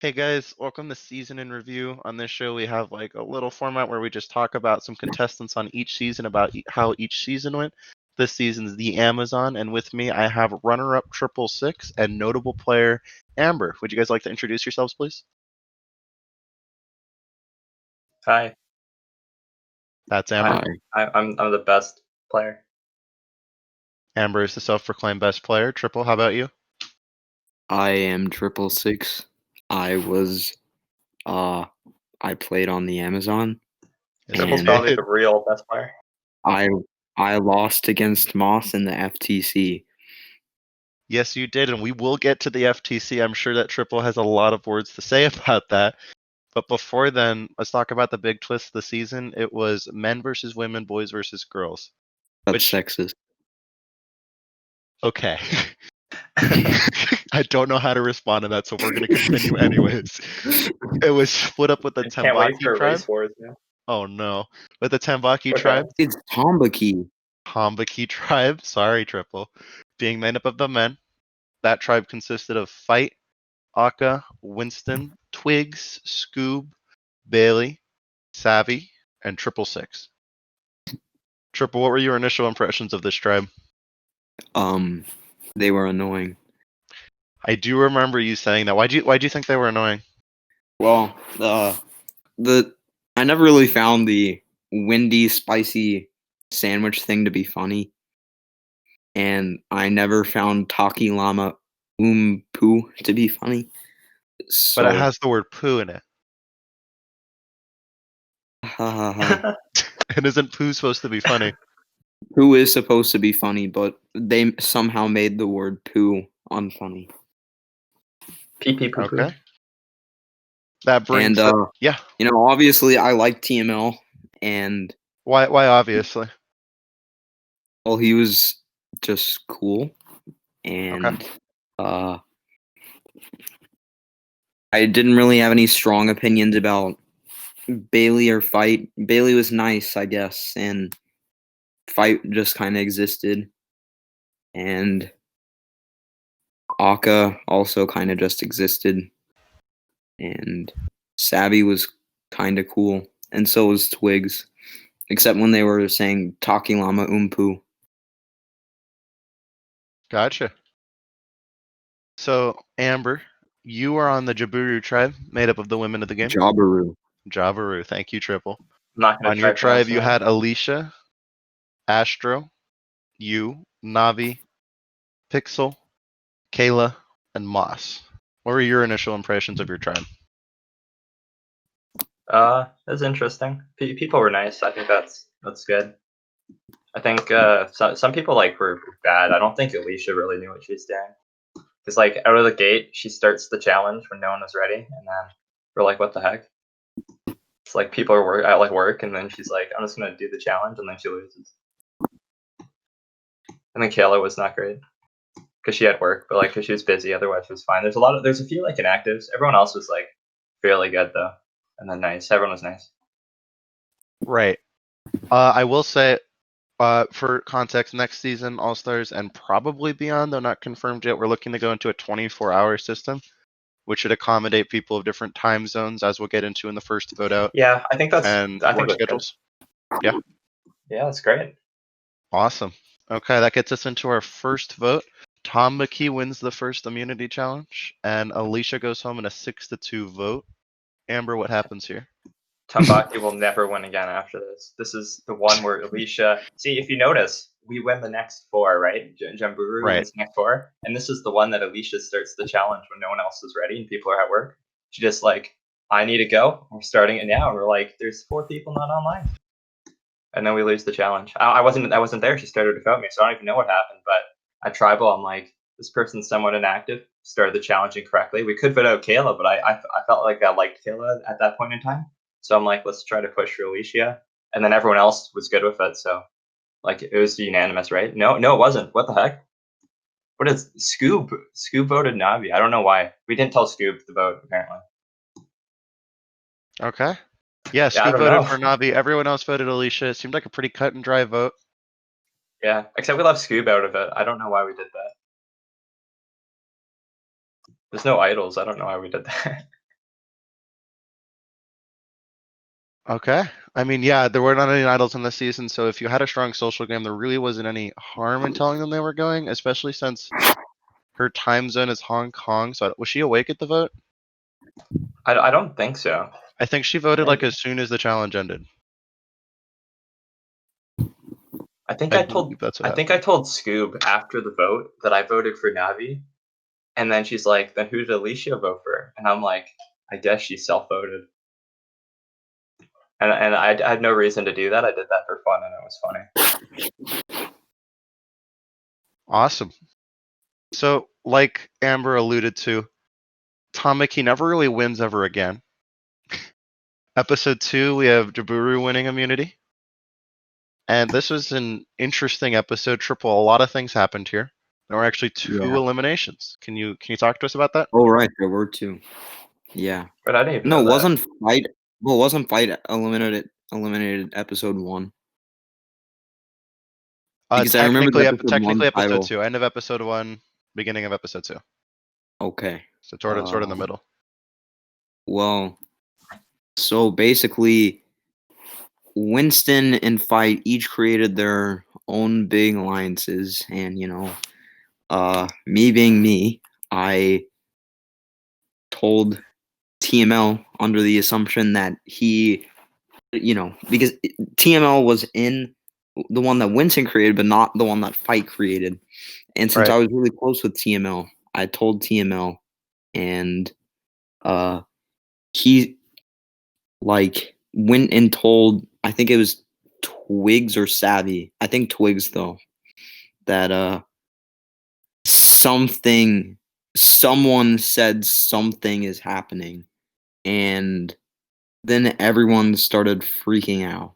Hey guys, welcome to Season in Review. On this show, we have like a little format where we just talk about some contestants on each season, about how each season went. This season's The Amazon, and with me, I have runner-up Triple Six and notable player Amber. Would you guys like to introduce yourselves, please? Hi, That's Amber. I'm the best player. Amber is the self-proclaimed best player. Triple, how about you? I am Triple Six. I was I played on the Amazon. Yes, Triple's And- probably the real best player. I lost against Moss in the FTC. Yes, you did, and we will get to the FTC. I'm sure that Triple has a lot of words to say about that. But before then, let's talk about the big twist of the season. It was men versus women, boys versus girls. That's Which- sexist. Okay. I don't know how to respond to that, so we're going to continue anyways. It was split up with the I can't wait Tambaki for tribe. race wars. Yeah. Oh no. With the Tambaki Okay. tribe, It's Tombaki. Tambaki tribe, sorry, Triple, being made up of the men. That tribe consisted of Fight, Akka, Winston, Twigs, Scoob, Bailey, Savvy, and Triple Six. Triple, what were your initial impressions of this tribe? They were annoying. I do remember you saying that. Why'd you think they were annoying? Well, I never really found the windy, spicy sandwich thing to be funny. And I never found Taki Llama Poo to be funny. So, But it has the word poo in it. ha ha ha. And isn't poo supposed to be funny? Poo is supposed to be funny, but they somehow made the word poo unfunny. Pee pee poo poo. Okay. That brings And yeah. Obviously I like TML, and Why obviously? well, he was just cool, and Okay. I didn't really have any strong opinions about Bailey or Fight. Bailey was nice, I guess, and Fight just kind of existed, and Akka also kind of just existed, and Savvy was kind of cool, and so was Twigs, except when they were saying Taki Llama Poo. Gotcha. So, Amber, you are on the Jaburu tribe, made up of the women of the game. Jabaru. Jabaru, thank you, Triple. I'm not gonna On try your tribe, pronouncing you that. had Alicia, Astro, you, Navi, Pixel, Kayla, and Moss. What were your initial impressions of your tribe? That's interesting. People were nice. I think that's good. I think some people were bad. I don't think Alicia really knew what she was doing. Because out of the gate, she starts the challenge when no one was ready, and then we're like, what the heck? It's like people are at work, and then she's like, I'm just gonna do the challenge, and then she loses. And then Kayla was not great because she had work, but because she was busy, otherwise she was fine. There's a few inactives. Everyone else was fairly good though, and then nice. Everyone was nice. Right. I will say, for context, next season, All Stars and probably beyond, though not confirmed yet, we're looking to go into a 24-hour system, which should accommodate people of different time zones, as we'll get into in the first vote out, Yeah, I think that's. and I think work that's good. schedules. Yeah, that's great. Awesome. Okay, that gets us into our first vote. Tom McKee wins the first immunity challenge, and Alicia goes home in a 6-2 vote. Amber, what happens here? Tambaki will never win again after this. This is the one where Alicia. See, if you notice, we win the next four, right? Jamburu Right. wins the next four, and this is the one that Alicia starts the challenge when no one else is ready and people are at work. She just I need to go. We're starting it now. And we're like, there's 4 people not online, and then we lose the challenge. I wasn't there. She started without me, so I don't even know what happened. But at Tribal, I'm like, this person's somewhat inactive. Started the challenge incorrectly. We could vote out Kayla, but I felt like I liked Kayla at that point in time. So I'm like, let's try to push for Alicia. And then everyone else was good with it. So it was unanimous, right? No, it wasn't. What the heck? What is Scoob? Scoob voted Navi. I don't know why. We didn't tell Scoob to vote, apparently. Okay. Yeah, I Scoop don't voted know. for Navi. Everyone else voted Alicia. It seemed like a pretty cut and dry vote. Yeah, except we left Scoob out of it. I don't know why we did that. There's no idols. I don't know why we did that. Okay. I mean, yeah, there were not any idols in this season, so if you had a strong social game, there really wasn't any harm in telling them they were going, especially since her time zone is Hong Kong. So was she awake at the vote? I don't think so. I think she voted like I- as soon as the challenge ended. I think I I told believe that's what I think I happened. told Scoob after the vote that I voted for Navi, and then she's like, "Then who did Alicia vote for?" And I'm like, "I guess she self-voted." And I had no reason to do that. I did that for fun, and it was funny. Awesome. So, like Amber alluded to, Tamaki never really wins ever again. Episode 2, we have Jaburu winning immunity. And this was an interesting episode. Triple, a lot of things happened here. There were actually 2 Yeah. eliminations. Can you talk to us about that? Oh, right, there were 2. Yeah. But I didn't even No, know that. wasn't Fight eliminated episode 1? Because I remember the Technically episode title. 2. End of episode 1, beginning of episode 2. Okay. So sort of in the middle. Well, so basically, Winston and Fight each created their own big alliances, and me being me, I told TML under the assumption that he, because TML was in the one that Winston created, but not the one that Fight created. And since Right. I was really close with TML, I told TML, and he went and told, I think it was Twigs or Savvy. I think Twigs though, that someone said something is happening, and then everyone started freaking out,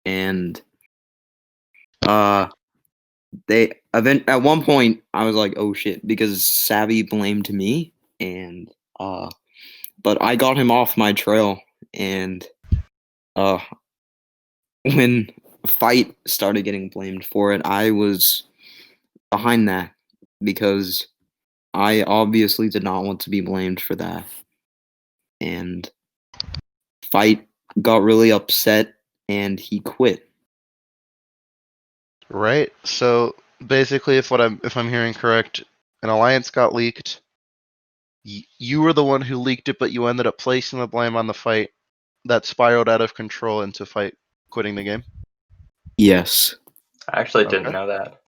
and at one point I was like, oh shit, because Savvy blamed me, and but I got him off my trail, and when Fight started getting blamed for it, I was behind that because I obviously did not want to be blamed for that. And Fight got really upset and he quit. Right. So basically, if I'm hearing correct, an alliance got leaked. You were the one who leaked it, but you ended up placing the blame on the Fight. That spiraled out of control into Fight quitting the game. Yes. I actually didn't Okay. know that.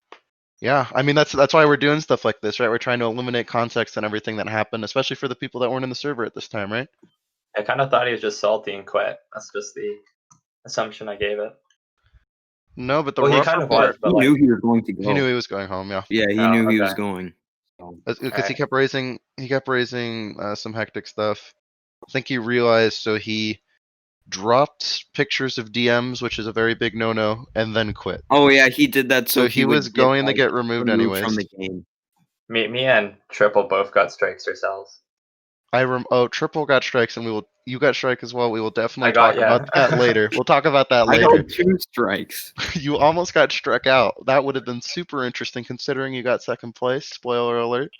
Yeah, I mean that's why we're doing stuff like this, right? We're trying to eliminate context and everything that happened, especially for the people that weren't in the server at this time, right? I kind of thought he was just salty and quit. That's just the assumption I gave it. No, but the Well, he rougher kind of part, was, but He knew he was going to go. he knew he was going home. Yeah, Yeah, he Oh, knew he okay. was going. So, because he Alright. kept raising some hectic stuff. I think he realized, so he dropped pictures of DMs, which is a very big no-no, and then quit. oh yeah, he did that so he would was going to get removed removed from anyways. the game. Me and Triple both got strikes ourselves. Triple got strikes, and you got strike as well. We will definitely I got- talk about that later. We'll talk about that I later. got 2 strikes. You almost got struck out. That would have been super interesting considering you got second place. Spoiler alert.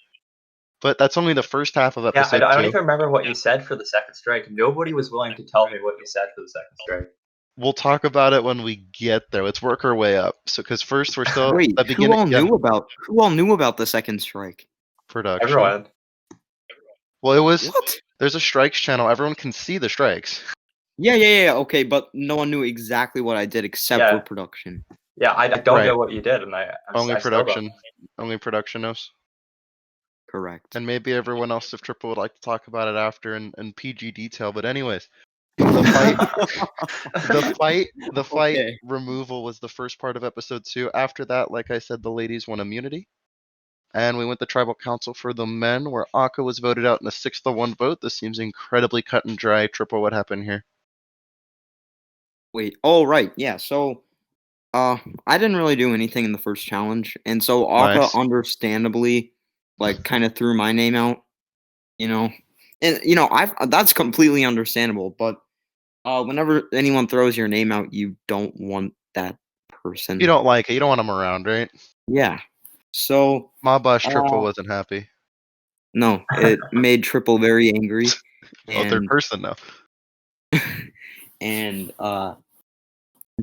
But that's only the first half of Yeah, episode I don't 2. even remember what you said for the second strike. Nobody was willing to tell me what you said for the second strike. We'll talk about it when we get there. Let's work our way up. So, because first we're still Wait, at the beginning. who all knew about the second strike? Production. Everyone. Well, it was. What? There's a strikes channel. Everyone can see the strikes. Yeah. Okay, but no one knew exactly what I did except Yeah. for production. Yeah, I don't Right. know what you did, and Only I still don't. production. Only production knows. Correct. And maybe everyone else, if Triple would like to talk about it after in PG detail. But anyways, the fight Okay. removal was the first part of episode 2. After that, like I said, the ladies won immunity. And we went to tribal council for the men, where Akka was voted out in a 6-1 vote. This seems incredibly cut and dry. Triple, what happened here? Wait. Oh, right. Yeah. So, I didn't really do anything in the first challenge, and so Akka Nice. understandably, kind of threw my name out. And that's completely understandable. But whenever anyone throws your name out, you don't want that person. You don't like it. You don't want them around, right? Yeah. So My boss Triple wasn't happy. no, it made Triple very angry. Oh, third person now. and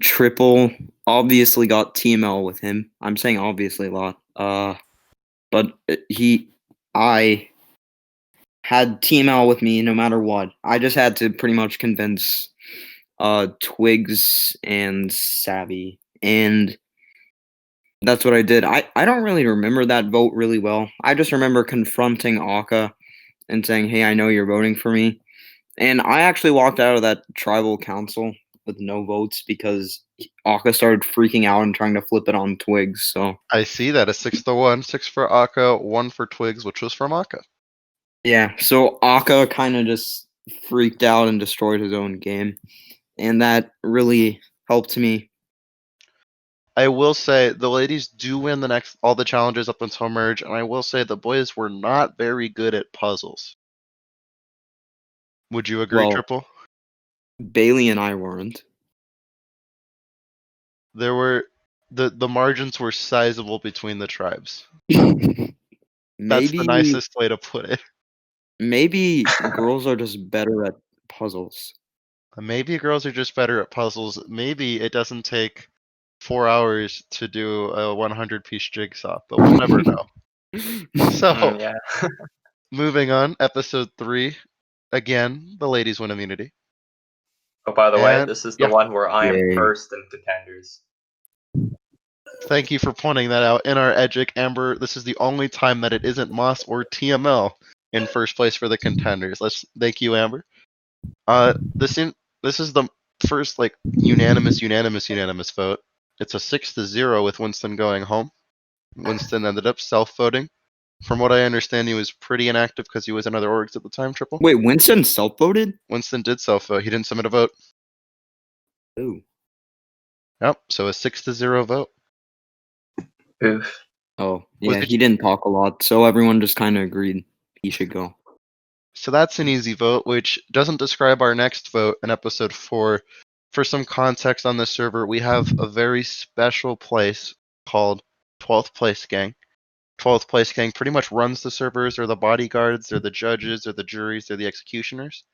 Triple obviously got TML with him. I'm saying obviously a lot. But I had TML with me no matter what. I just had to pretty much convince Twigs and Savvy, and that's what I did. I don't really remember that vote really well. I just remember confronting Akka and saying, "Hey, I know you're voting for me." And I actually walked out of that tribal council with no votes because Akka started freaking out and trying to flip it on Twigs. So I see that a 6-1, 6 for Akka, 1 for Twigs, which was from Akka. yeah, so Akka kind of just freaked out and destroyed his own game, and that really helped me. I will say the ladies do win all the challenges up until merge, and I will say the boys were not very good at puzzles. Would you agree, Well, Triple? Bailey and I weren't. There were the margins were sizable between the tribes. That's the nicest way to put it. Maybe girls are just better at puzzles. Maybe girls are just better at puzzles. Maybe it doesn't take 4 hours to do a 100-piece jigsaw, but we'll never know. So, Yeah. moving on, episode 3. Again, the ladies win immunity. Oh, by the way, And- this is the yeah. one where I am Yay. first in contenders. Thank you for pointing that out. In our Edgic, Amber, this is the only time that it isn't Moss or TML in first place for the contenders. Thank you, Amber. This is the first unanimous vote. It's a 6-0 with Winston going home. Winston ended up self-voting. From what I understand, he was pretty inactive because he was in other orgs at the time. Triple. Wait, Winston self-voted? Winston did self-vote. He didn't submit a vote. Ooh. Yep. So a 6-0 vote. Oof. Oh, Was yeah, it- he didn't talk a lot, so everyone just kind of agreed he should go. So that's an easy vote, which doesn't describe our next vote in episode 4. For some context on this server, we have a very special place called 12th Place Gang. 12th Place Gang pretty much runs the servers. They're the bodyguards, they're the judges, they're the juries, they're the executioners.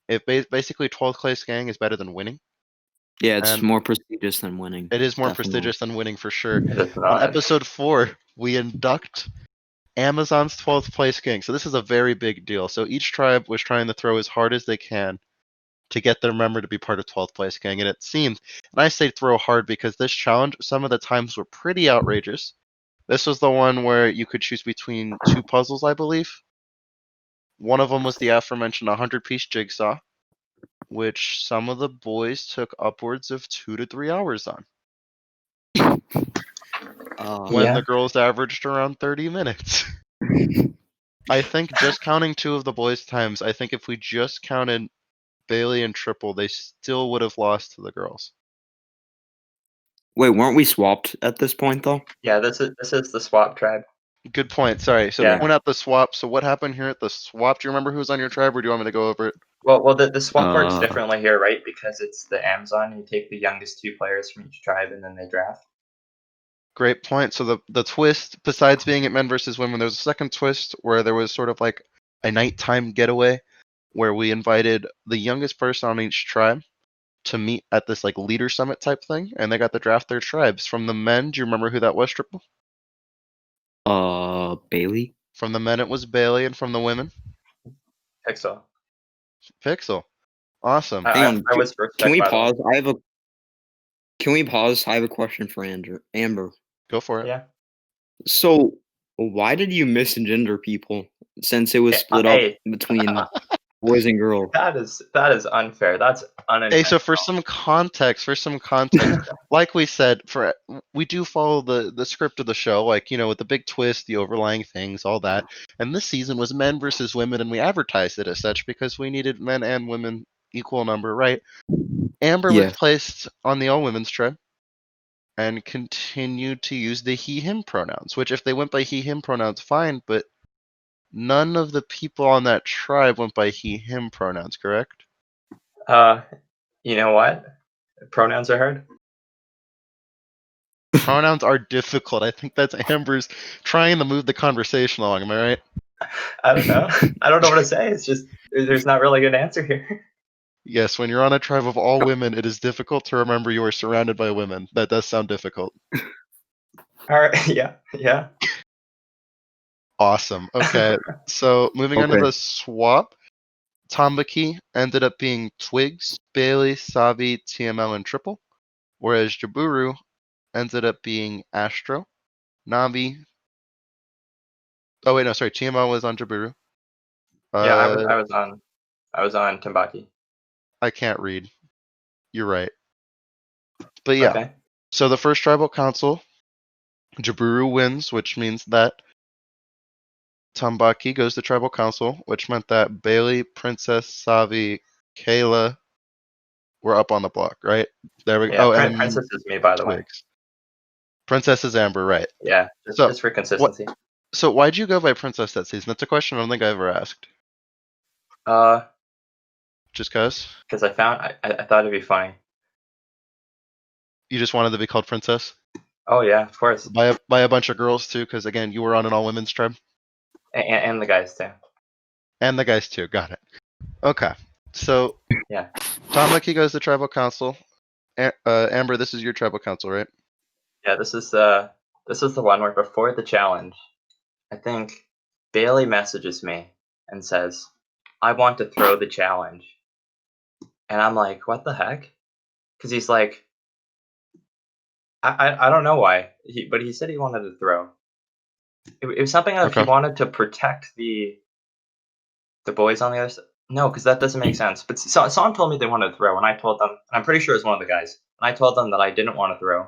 Basically 12th Place Gang is better than winning. Yeah, it's And more prestigious than winning. It is more Definitely. prestigious than winning for sure. It's On not. episode 4, we induct Amazon's 12th Place Gang. So this is a very big deal. So each tribe was trying to throw as hard as they can to get their member to be part of 12th Place Gang. And it seemed, and I say throw hard because this challenge, some of the times were pretty outrageous. This was the one where you could choose between 2 puzzles, I believe. One of them was the aforementioned 100-piece jigsaw, which some of the boys took upwards of 2 to 3 hours on, when Yeah. the girls averaged around 30 minutes. I think just counting 2 of the boys' times, I think if we just counted Bailey and Triple, they still would have lost to the girls. Wait, weren't we swapped at this point though? Yeah, this is the swap tribe. Good point. Sorry. So Yeah. point out the swap. So what happened here at the swap? Do you remember who was on your tribe, or do you want me to go over it? Well, the swap works Uh. differently here, right? Because it's the Amazon. You take the youngest 2 players from each tribe, and then they draft. Great point. So the twist, besides being at men versus women, there's a second twist where there was sort of like a nighttime getaway where we invited the youngest person on each tribe to meet at this leader summit type thing, and they got to draft their tribes. From the men, do you remember who that was, Triple? Bailey? From the men, it was Bailey, and from the women, Pixel. Pixel. Awesome. Hang on, I was first. Can we picked, by the way. pause? Can we pause? I have a question for Amber. Go for it. Yeah. So, why did you misgender people since it was Hey, split up between boys and girls? That is unfair. That's unintentional. Hey, so for some context, like we said, we do follow the script of the show, with the big twist, the overlying things, all that. And this season was men versus women, and we advertised it as such because we needed men and women equal number, right? Amber Yeah. was placed on the all women's tribe and continued to use the he/him pronouns, which if they went by he/him pronouns, fine, but none of the people on that tribe went by he/him pronouns, correct? You know what? Pronouns are hard. Pronouns are difficult. I think that's Amber's trying to move the conversation along. Am I right? I don't know. I don't know what to say. It's just there's not really a good answer here. Yes, when you're on a tribe of all women, it is difficult to remember you are surrounded by women. That does sound difficult. All right. Yeah. Awesome. Okay, so moving on to Okay. the swap, Tambaki ended up being Twigs, Bailey, Savi, TML, and Triple, whereas Jaburu ended up being Astro, Navi. Oh wait, no, sorry, TML was on Jaburu. Yeah. Uh, I was on Timbaki. I can't read. You're right. But yeah, Okay. so the first tribal council, Jaburu wins, which means that Tambaki goes to tribal council, which meant that Bailey, Princess, Savi, Kayla were up on the block, right? There we go. Yeah. Oh, and Princess is me, by the way. Twigs. Princess is Amber, right? Yeah. So Just for what? consistency. So why'd you go by Princess that season? That's a question I don't think I ever asked. Uh, Just cause because I thought it'd be funny. you just wanted to be called Princess Oh yeah, of course. by a bunch of girls too? Because again, you were on an all women's tribe, And the guys too. and the guys too. Got it. Okay. So Yeah. Tamaki goes to tribal council. Amber, this is your tribal council, right? Yeah. This is the one where before the challenge, I think Bailey messages me and says, "I want to throw the challenge," and I'm like, "What the heck?" Because he's like, I don't know why, but he said he wanted to throw. It was something of he Okay. wanted to protect the boys on the other side. No, because that doesn't make sense. But someone told me they wanted to throw, and I told them, and I'm pretty sure it was one of the guys, and I told them that I didn't want to throw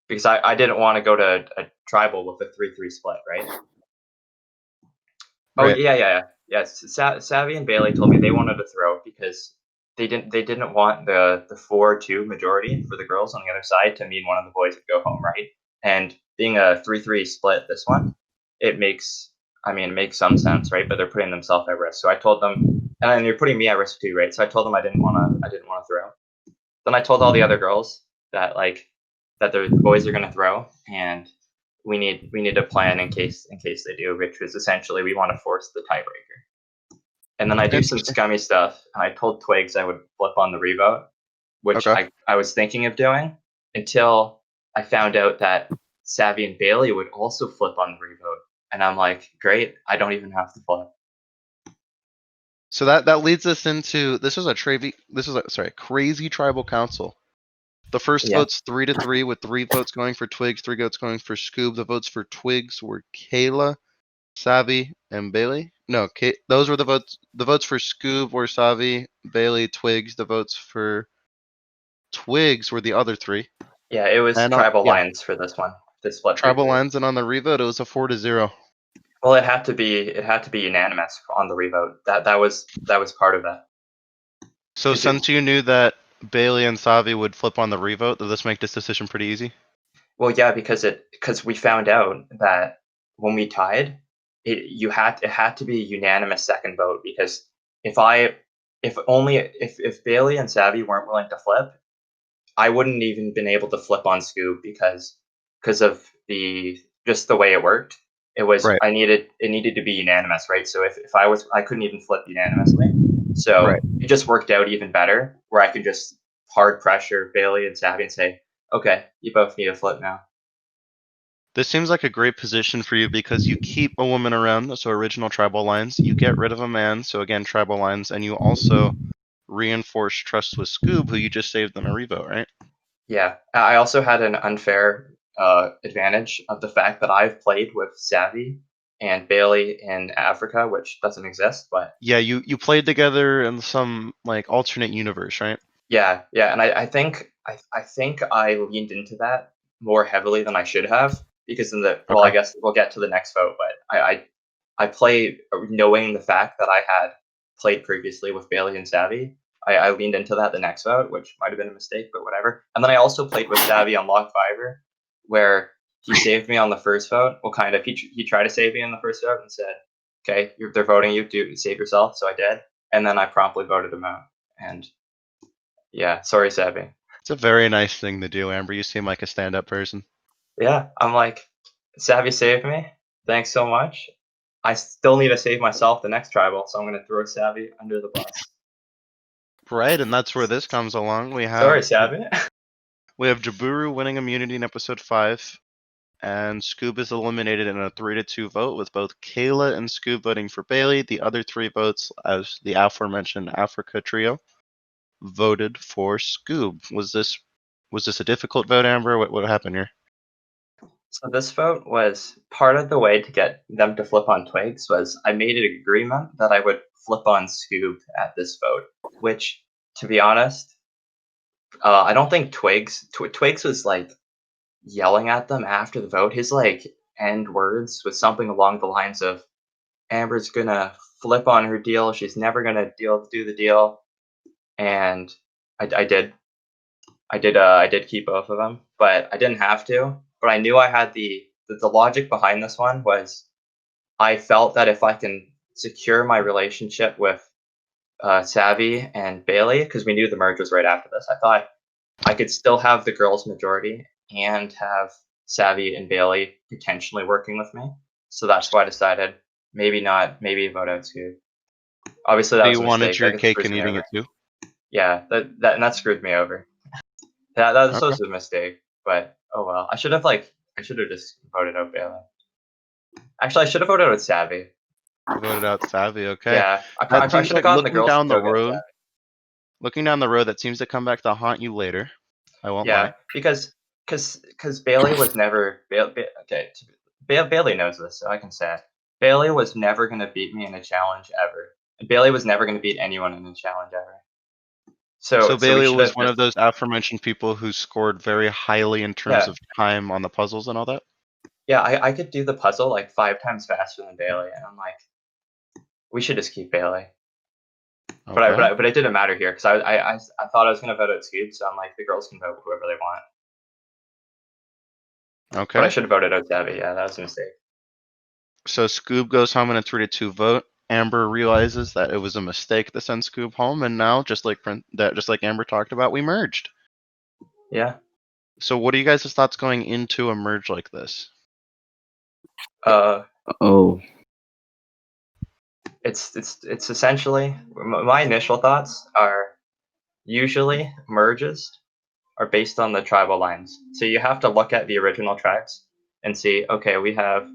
because I didn't want to go to a tribal with a 3-3 split, right? Oh Right. yeah. Yes, Savvy and Bailey told me they wanted to throw because they didn't want the 4-2 majority for the girls on the other side to mean one of the boys would go home, right? And being a 3-3 split, this one, it makes it makes some sense, right? But they're putting themselves at risk. So I told them, and then you're putting me at risk too, right? So I told them I didn't want to throw. Then I told all the other girls that that the boys are going to throw, and we need a plan in case they do, which is essentially we want to force the tiebreaker. And then I do some Interesting. scummy stuff. I told Twigs I would flip on the revote, which Okay. I was thinking of doing until I found out that Savvy and Bailey would also flip on the revote. And I'm like, great, I don't even have to flip. So that leads us into this was a crazy tribal council. The first Yeah. vote's 3-3 with 3 votes going for Twigs, 3 votes going for Scoob. The votes for Twigs were Kayla, Savi, and Bailey. No, those were the votes. The votes for Scoob were Savi, Bailey, Twigs. The votes for Twigs were the other 3. Yeah, it was And tribal yeah, lines for this one. This split tribal 3-3. lines, and on the revote it was a 4-0. Well, it had to be unanimous on the revote. That was part of that. So Is it? since you knew that Bailey and Savi would flip on the revote, did this make this decision pretty easy? Well, yeah, because we found out that when we tied, it had to be a unanimous second vote because if Bailey and Savvy weren't willing to flip, I wouldn't even been able to flip on Scoob because of the just the way it worked. It was Right. it needed to be unanimous, right? So if I couldn't even flip unanimously. So Right. it just worked out even better where I could just hard pressure Bailey and Savvy and say, okay, you both need to flip now. This seems like a great position for you because you keep a woman around, so original tribal lines. You get rid of a man, so again, tribal lines, and you also reinforce trust with Scoob, who you just saved on a revote, right? Yeah, I also had an unfair advantage of the fact that I've played with Savvy and Bailey in Africa, which doesn't exist, but Yeah, you played together in some like alternate universe, right? yeah, and I think I leaned into that more heavily than I should have because I Okay. guess we'll get to the next vote, but I played knowing the fact that I had played previously with Bailey and Savvy. I leaned into that the next vote, which might have been a mistake, but whatever. And then I also played with Savvy on Log Fiverr, where he saved me on the first vote. Well, kind of. He tried to save me on the first vote and said, "Okay, they're voting you. Do save yourself." So I did, and then I promptly voted him out. And yeah, sorry, Savvy. It's a very nice thing to do, Amber. You seem like a stand-up person. Yeah, I'm like, Savvy saved me. Thanks so much. I still need to save myself the next tribal, so I'm gonna throw Savvy under the bus. Right, and that's where this comes along. We have Sorry, Savvy. we have Jaburu winning immunity in episode 5, and Scoob is eliminated in a 3-2 vote, with both Kayla and Scoob voting for Bailey. The other 3 votes, as the aforementioned Africa trio, voted for Scoob. Was this a difficult vote, Amber? What happened here? So this vote was part of the way to get them to flip on Twigs was I made an agreement that I would flip on Scoob at this vote, which, to be honest, I don't think Twigs was like yelling at them after the vote. His like end words was something along the lines of Amber's gonna flip on her deal. She's never gonna do the deal, and I did keep both of them, but I didn't have to. But I knew I had the logic behind this one was I felt that if I can secure my relationship with Savvy and Bailey, because we knew the merge was right after this, I thought I could still have the girls majority and have Savvy and Bailey potentially working with me. So that's why I decided maybe vote out Scoob. Obviously, that So was you a wanted mistake. your That cake screws and me eating over. it too? Yeah, that screwed me over. That was Okay. a mistake, but oh well. I should have just voted out Bailey. Actually, I should have voted out Savvy. You voted out Savvy, okay. Yeah, I That probably seems should have like gotten the girls to go get Savvy. looking down the road, that seems to come back to haunt you later. I won't Yeah, lie. because Bailey was never Bailey knows this, so I can say it. Bailey was never gonna beat me in a challenge ever. Bailey was never gonna beat anyone in a challenge ever. So So we Bailey should was have one of just those aforementioned people who scored very highly in terms yeah of time on the puzzles and all that? yeah I could do the puzzle like 5 times faster than Bailey, and I'm like, we should just keep Bailey. Okay. But it didn't matter here because I thought I was gonna vote out Scoob, so I'm like the girls can vote whoever they want. Okay. But I should have voted out Savvy. Yeah, that was a mistake. So Scoob goes home in a 3-2 vote. Amber realizes that it was a mistake to send Scoob home, and now, just like Amber talked about, we merged. Yeah. So what are you guys' thoughts going into a merge like this? Oh, It's essentially my initial thoughts are usually merges are based on the tribal lines. So you have to look at the original tribes and see, okay, we have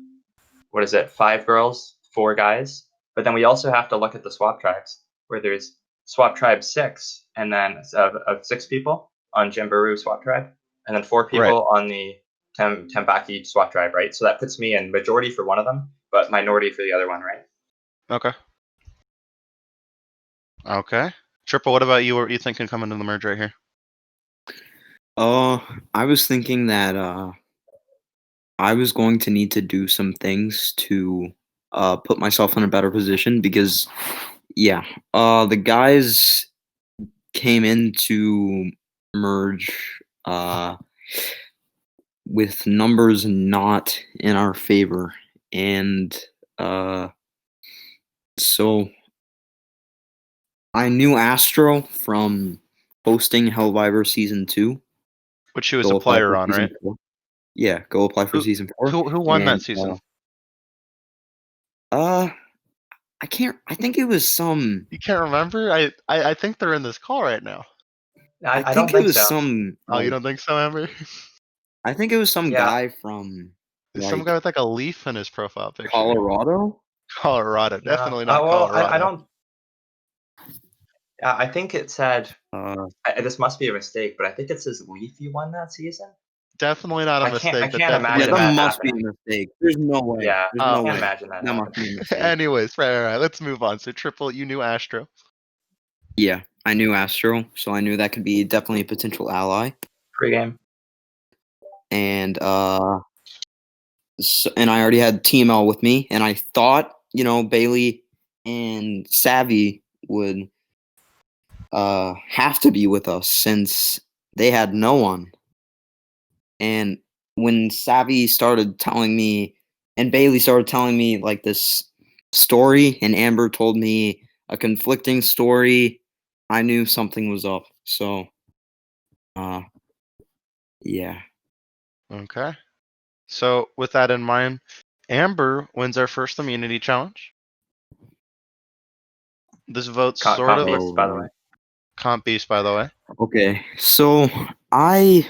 what is it, 5 girls, 4 guys, but then we also have to look at the swap tribes where there's swap tribe 6 and then of 6 people on Jimbaru swap tribe and then 4 Right. people on the Tembaki swap tribe, right? So that puts me in majority for one of them, but minority for the other one, right? Okay. Okay. Triple, what about you? What are you thinking coming to the merge right here? I was thinking that I was going to need to do some things to put myself in a better position because the guys came in to merge with numbers not in our favor, and so I knew Astro from hosting Helldiver Season 2. Which she was Go a apply player for on, season right? 4. Yeah, go apply for Who- season 4. Who won that And, season? I can't. I think it was some. You can't remember? I think they're in this call right now. I I think don't it was so. some. Oh, you like, don't think so, Amber? I think it was some Yeah. guy from Some guy with like a leaf in his profile picture. Colorado. Colorado, definitely No. not Well, Colorado. I don't. I think it said this must be a mistake, but I think it says Leafy won that season. Definitely not a I can't- mistake. I but can't definitely imagine Yeah, that that must be a happening. mistake. There's no way. Yeah, There's I no can't way. imagine that That must be a mistake. Anyways, right. Let's move on. So Triple, you knew Astro. Yeah, I knew Astro, so I knew that could be definitely a potential ally. Pre-game. And and I already had TML with me, and I thought Bailey and Savvy would have to be with us since they had no one. And when Savvy started telling me, and Bailey started telling me like this story, and Amber told me a conflicting story, I knew something was up. So, yeah. Okay. So with that in mind, Amber wins our first immunity challenge. This vote sort of Confused, by the way. Comp Beast, by the way. Okay, so I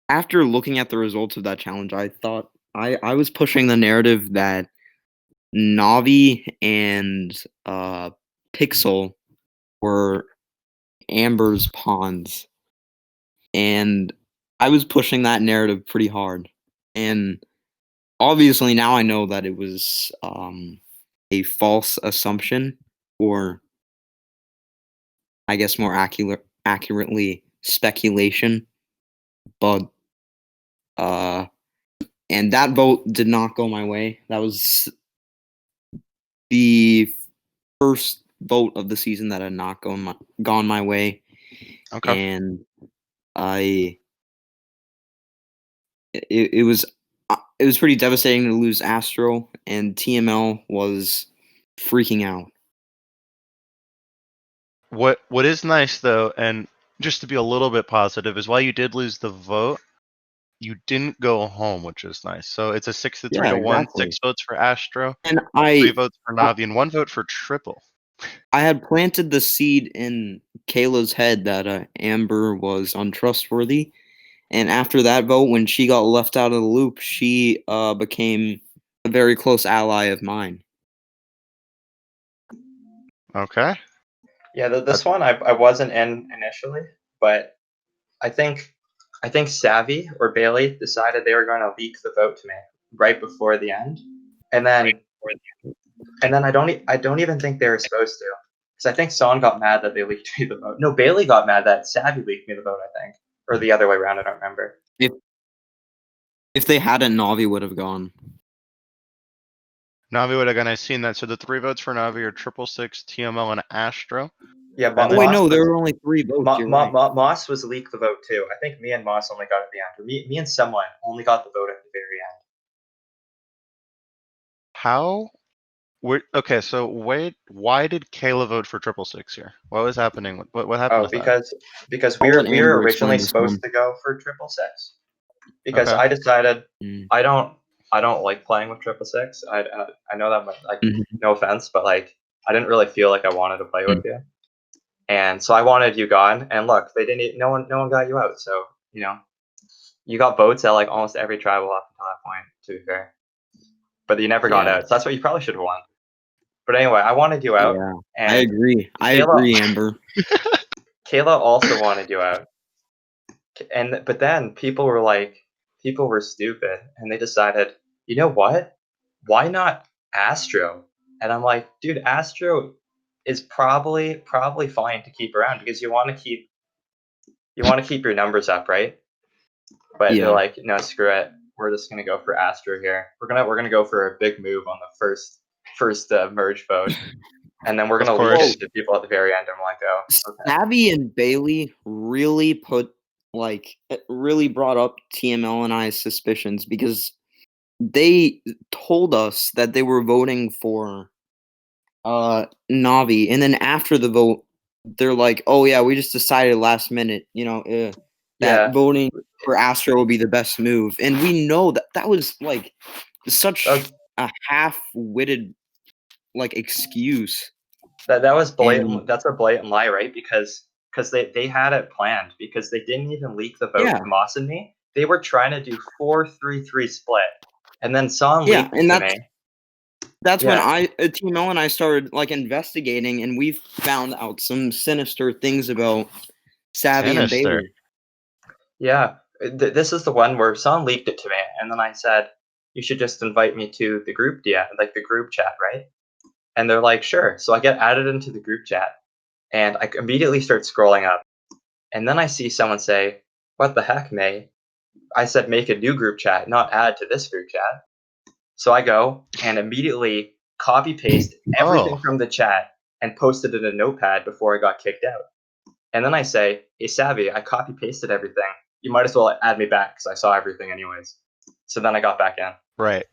after looking at the results of that challenge, I thought I was pushing the narrative that Navi and Pixel were Amber's pawns, and I was pushing that narrative pretty hard. And obviously now I know that it was a false assumption, or I guess more accurately speculation. But and that vote did not go my way. That was the first vote of the season that had not gone my way, Okay. and it was pretty devastating to lose Astro, and TML was freaking out. What is nice though, and just to be a little bit positive, is while you did lose the vote, you didn't go home, which is nice. So it's a 6-3 Yeah, to 1, exactly. 6 votes for Astro, And 3 votes for Navi, and 1 vote for Triple. I had planted the seed in Kayla's head that Amber was untrustworthy, and after that vote, when she got left out of the loop, she became a very close ally of mine. Okay. Yeah, this one I wasn't in initially, but I think Savvy or Bailey decided they were going to leak the vote to me right before the end, and then I don't even think they were supposed to, because I think Son got mad that they leaked me the vote. No, Bailey got mad that Savvy leaked me the vote. I think, or the other way around. I don't remember. If they hadn't, Navi would have gone. Navi would have gone. I've seen that. So the 3 votes for Navi are 666, TML, and Astro. Yeah, but Oh wait, Moss no, there was, were only 3 votes. You're right. Moss was leaked the vote too. I think me and Moss only got it at the end. Or me and someone only got the vote at the very end. How? Okay, so why did Kayla vote for 666 here? What was happening? What happened Oh, with that? because I'll we let were Amber originally explain this supposed one. to go for 666. Because Okay. I decided Mm. I don't like playing with 666. I know that, like, Mhm. no offense, but like I didn't really feel like I wanted to play with you, and so I wanted you gone. And look, they didn't. No one got you out. So you got votes at like almost every tribal up until that point. To be fair, but you never got Yeah. out. So that's what you probably should have won. But anyway, I wanted you out, Yeah, and I agree. I Kayla- agree, Amber. Kayla also wanted you out. But then people were stupid, and they decided, you know what? Why not Astro? And I'm like, dude, Astro is probably fine to keep around because you want to keep your numbers up, right? But they're Yeah. like, no, screw it. We're just gonna go for Astro here. We're gonna go for a big move on the first merge vote, and then we're Of gonna leak course. it to people at the very end. I'm like, oh, okay. Savvy and Bailey really really brought up TML and I's suspicions, because they told us that they were voting for Navi, and then after the vote, they're like, "Oh yeah, we just decided last minute, that Yeah. voting for Astro would be the best move," and we know that was like such a half-witted excuse. That was blatant. And That's a blatant lie, right? Because they had it planned, because they didn't even leak the vote Yeah. to Moss and me. They were trying to do 4-3-3 split, and then Son Yeah, leaked and to me. that's when Yeah. Team L and I started investigating, and we found out some sinister things about Savvy and Sinister. Bailey. Yeah, this is the one where Son leaked it to me, and then I said, you should just invite me to the group like the group chat, right? And they're like, sure. So I get added into the group chat, and I immediately start scrolling up, and then I see someone say, what the heck, May? I said make a new group chat, not add to this group chat. So I go and immediately copy paste everything from the chat and posted it in a notepad before I got kicked out. And then I say, hey, Savvy, I copy pasted everything. You might as well add me back because I saw everything anyways. So then I got back in. Right.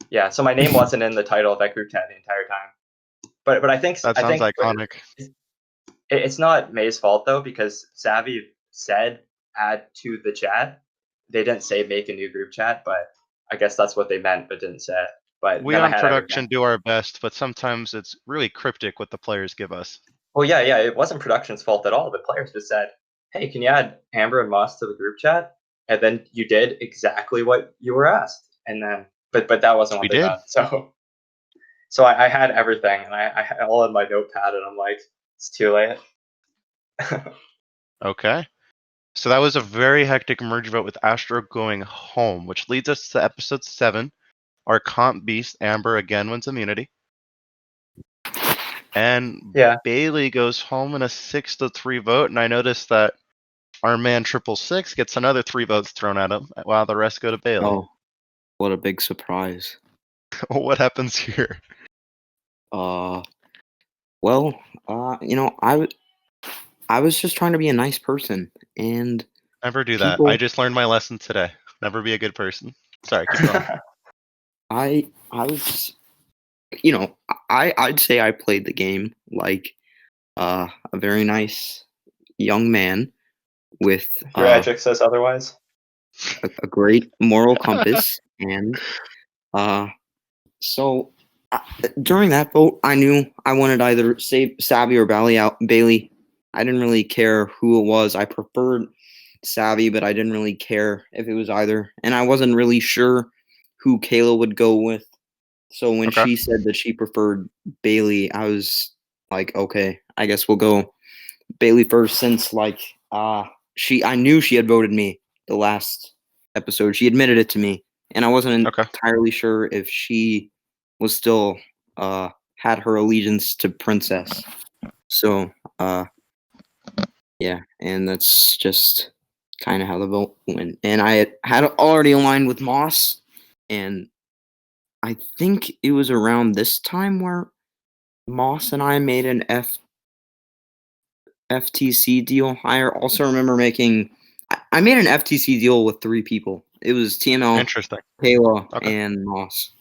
Yeah, so my name wasn't in the title of that group chat the entire time. But I think That sounds iconic. It's not May's fault though, because Savvy said add to the chat. They didn't say make a new group chat, but I guess that's what they meant, but didn't say it. But We then I on had production everything. do our best, but sometimes it's really cryptic what the players give us. Well, yeah, it wasn't production's fault at all. The players just said, "Hey, can you add Amber and Moss to the group chat?" And then you did exactly what you were asked. And then, but that wasn't We what they did. done. So I had everything, and I had all in my notepad, and I'm like, it's too late. Okay. So that was a very hectic merge vote with Astro going home, which leads us to episode 7. Our comp beast, Amber, again wins immunity. And Yeah. Bailey goes home in a 6-3 vote, and I noticed that our man 666 gets another 3 votes thrown at him, while the rest go to Bailey. Oh, what a big surprise. What happens here? Well, I was just trying to be a nice person, and Never do that. people, I just learned my lesson today. Never be a good person. Sorry, keep going. I was, I'd say I played the game like a very nice young man with Your Edric says otherwise. a great moral compass, and so during that vote, I knew I wanted either save Savvy or Bailey. I didn't really care who it was. I preferred Savvy, but I didn't really care if it was either. And I wasn't really sure who Kayla would go with. So when Okay. she said that she preferred Bailey, I was like, okay, I guess we'll go Bailey first, since I knew she had voted me the last episode. She admitted it to me, and I wasn't Okay. entirely sure if she was still had her allegiance to Princess. So yeah, and that's just kind of how the vote went. And I had already aligned with Moss, and I think it was around this time where Moss and I made an FTC deal. I also remember I made an FTC deal with 3 people. It was TML, Interesting. Kayla, Okay. and Moss.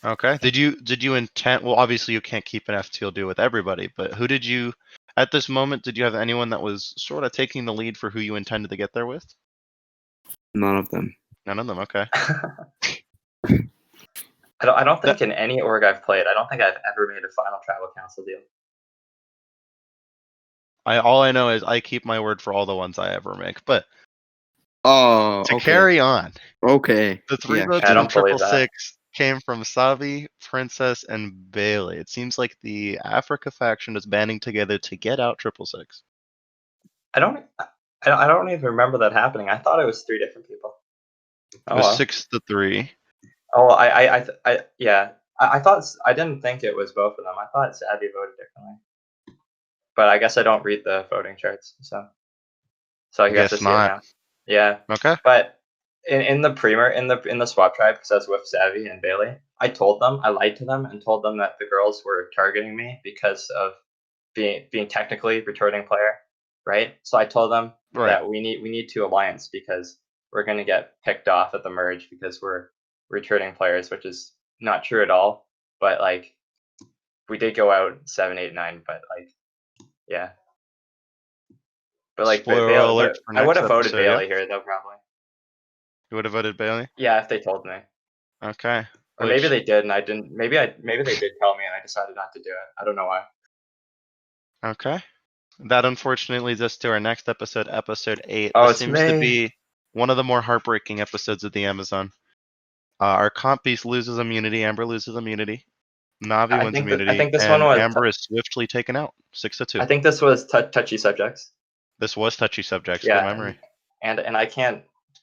Okay. Did you intend? Well, obviously you can't keep an FTL deal with everybody, but who did you? At this moment, did you have anyone that was sort of taking the lead for who you intended to get there with? None of them. None of them. Okay. I don't think in any org I've played, I don't think I've ever made a final tribal council deal. All I know is I keep my word for all the ones I ever make. But Oh, to okay. carry on, Okay. the 3 Yeah. votes I from don't believe that. 666 came from Savi, Princess, and Bailey. It seems like the Africa faction is banding together to get out 666. I don't even remember that happening. I thought it was 3 different people. It was 6-3. Oh, yeah. I thought I didn't think it was both of them. I thought Savvy voted differently, but I guess I don't read the voting charts, so I guess I Guess see it not. now. Yeah, Okay. but in the Premier in the swap tribe, because I was with Savvy and Bailey, I lied to them and told them that the girls were targeting me because of being technically returning player, right? So I told them Right. that we need to alliance because we're gonna get picked off at the merge because we're returning players, which is not true at all. But like, we did go out 7, 8, 9, but like, yeah. But like, Spoiler Bailey, alert for I would next have voted episode, yeah? Bailey here though, probably. You would have voted Bailey? Yeah, if they told me. Okay. Or maybe they did and I didn't. Maybe they did tell me and I decided not to do it. I don't know why. Okay. That unfortunately leads us to our next episode, episode 8. Oh, This it's seems to me. be one of the more heartbreaking episodes of the Amazon. Our comp beast loses immunity. Amber loses immunity. Navi I wins think immunity, this one and was. Amber is swiftly taken out, 6-2. I think this was touchy subjects. This was touchy subjects. Yeah, Good memory. and I can't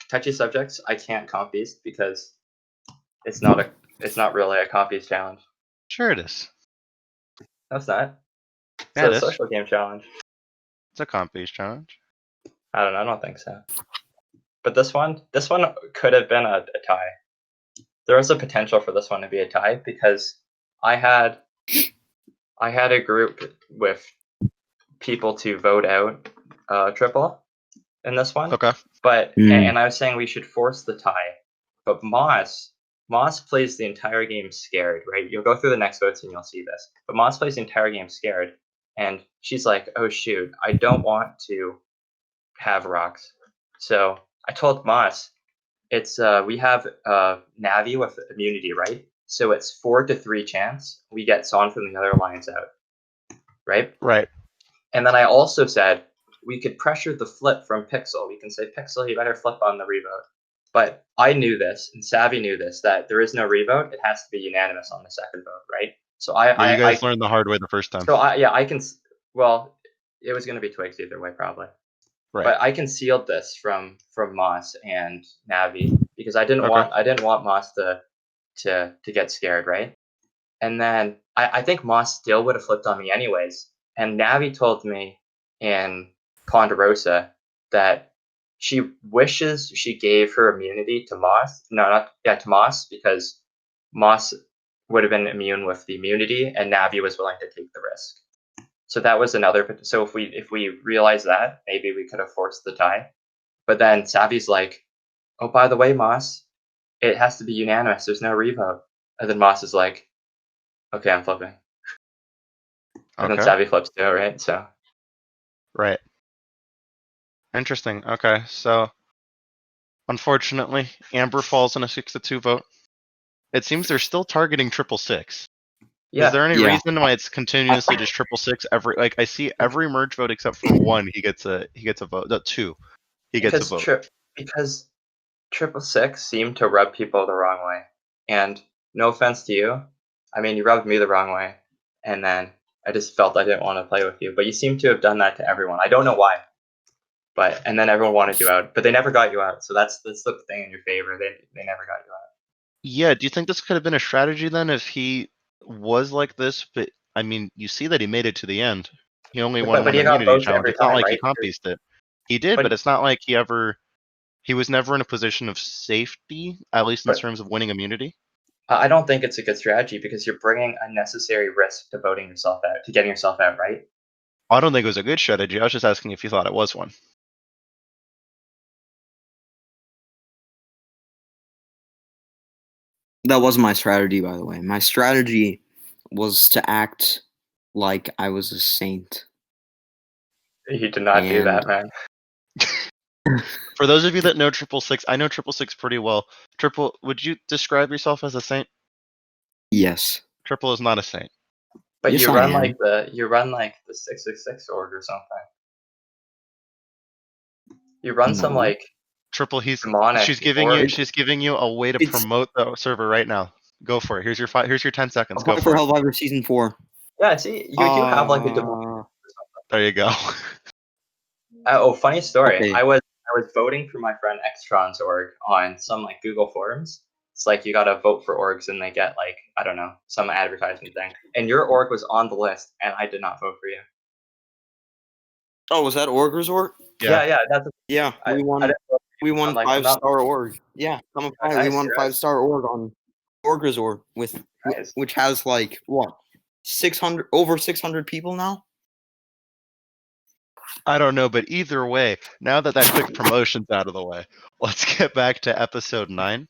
touchy subjects. I can't comp beast because it's not really a comp beast challenge. Sure it is. No, it's not. It's Yeah, it a is. social game challenge. It's a comp beast challenge. I don't know. I don't think so. But this one could have been a tie. There was a potential for this one to be a tie because I had a group with people to vote out triple in this one. Okay. But Mm. and I was saying we should force the tie. But Moss plays the entire game scared, right? You'll go through the next votes and you'll see this. But Moss plays the entire game scared, and she's like, "Oh shoot, I don't want to have rocks." So I told Moss, it's we have Navi with immunity, right? so it's 4-3 chance we get Son from the other alliance out, right? Right. And then I also said we could pressure the flip from Pixel. We can say, Pixel, you better flip on the revote. But I knew this, and Savvy knew this, that there is no revote. It has to be unanimous on the second vote, right? So Yeah, you guys learned the hard way the first time. So I can. Well, it was going to be Twigs either way, probably. Right. But I concealed this from Moss and Navi because I didn't want Moss to get scared, right? And then I think Moss still would have flipped on me anyways. And Navi told me in Ponderosa that she wishes she gave her immunity to Moss. To Moss, because Moss would have been immune with the immunity, and Navi was willing to take the risk. So that was another. So if we realize that, maybe we could have forced the tie. But then Savvy's like, oh, by the way, Moss, it has to be unanimous. There's no revote. And then Moss is like, okay, I'm flipping. And then Savvy flips too, right? So. Right. Interesting. Okay, so unfortunately, Amber falls in a 6-2 vote. It seems they're still targeting 666. Yeah. Is there any reason why it's continuously just 666 every? Like I see every merge vote except for one, he gets a vote. No, two, he gets a vote. Because 666 seemed to rub people the wrong way, and no offense to you, I mean you rubbed me the wrong way, and then I just felt I didn't want to play with you. But you seem to have done that to everyone. I don't know why. And then everyone wanted you out, but they never got you out. So that's the thing in your favor. They never got you out. Yeah. Do you think this could have been a strategy then if he was like this? But I mean, you see that he made it to the end. He only won one immunity challenge. It's not like he compied it. He did, but it's not like he was never in a position of safety, at least in terms of winning immunity. I don't think it's a good strategy because you're bringing unnecessary risk to voting yourself out, to getting yourself out, right? I don't think it was a good strategy. I was just asking if you thought it was one. That wasn't my strategy, by the way. My strategy was to act like I was a saint. You did not do that, man. For those of you that know 666, I know 666 pretty well. Triple, would you describe yourself as a saint? Yes. Triple is not a saint. But yes, you run like the 666 org or something. You run some like Triple. She's giving you a way to promote the server right now. Go for it. Here's your 10 seconds. Go for Helldiver Season 4. Yeah, see, you do have like a. There you go. Funny story. Okay. I was voting for my friend Extron's org on some like Google forums. It's like you gotta vote for orgs and they get like, I don't know, some advertisement thing. And your org was on the list and I did not vote for you. Oh, was that Org Resort? Yeah. We won 5-star org. Yeah, we won 5-star org on Org Resort which has like what, 600 over 600 people now. I don't know, but either way, now that quick promotion's out of the way, let's get back to episode 9.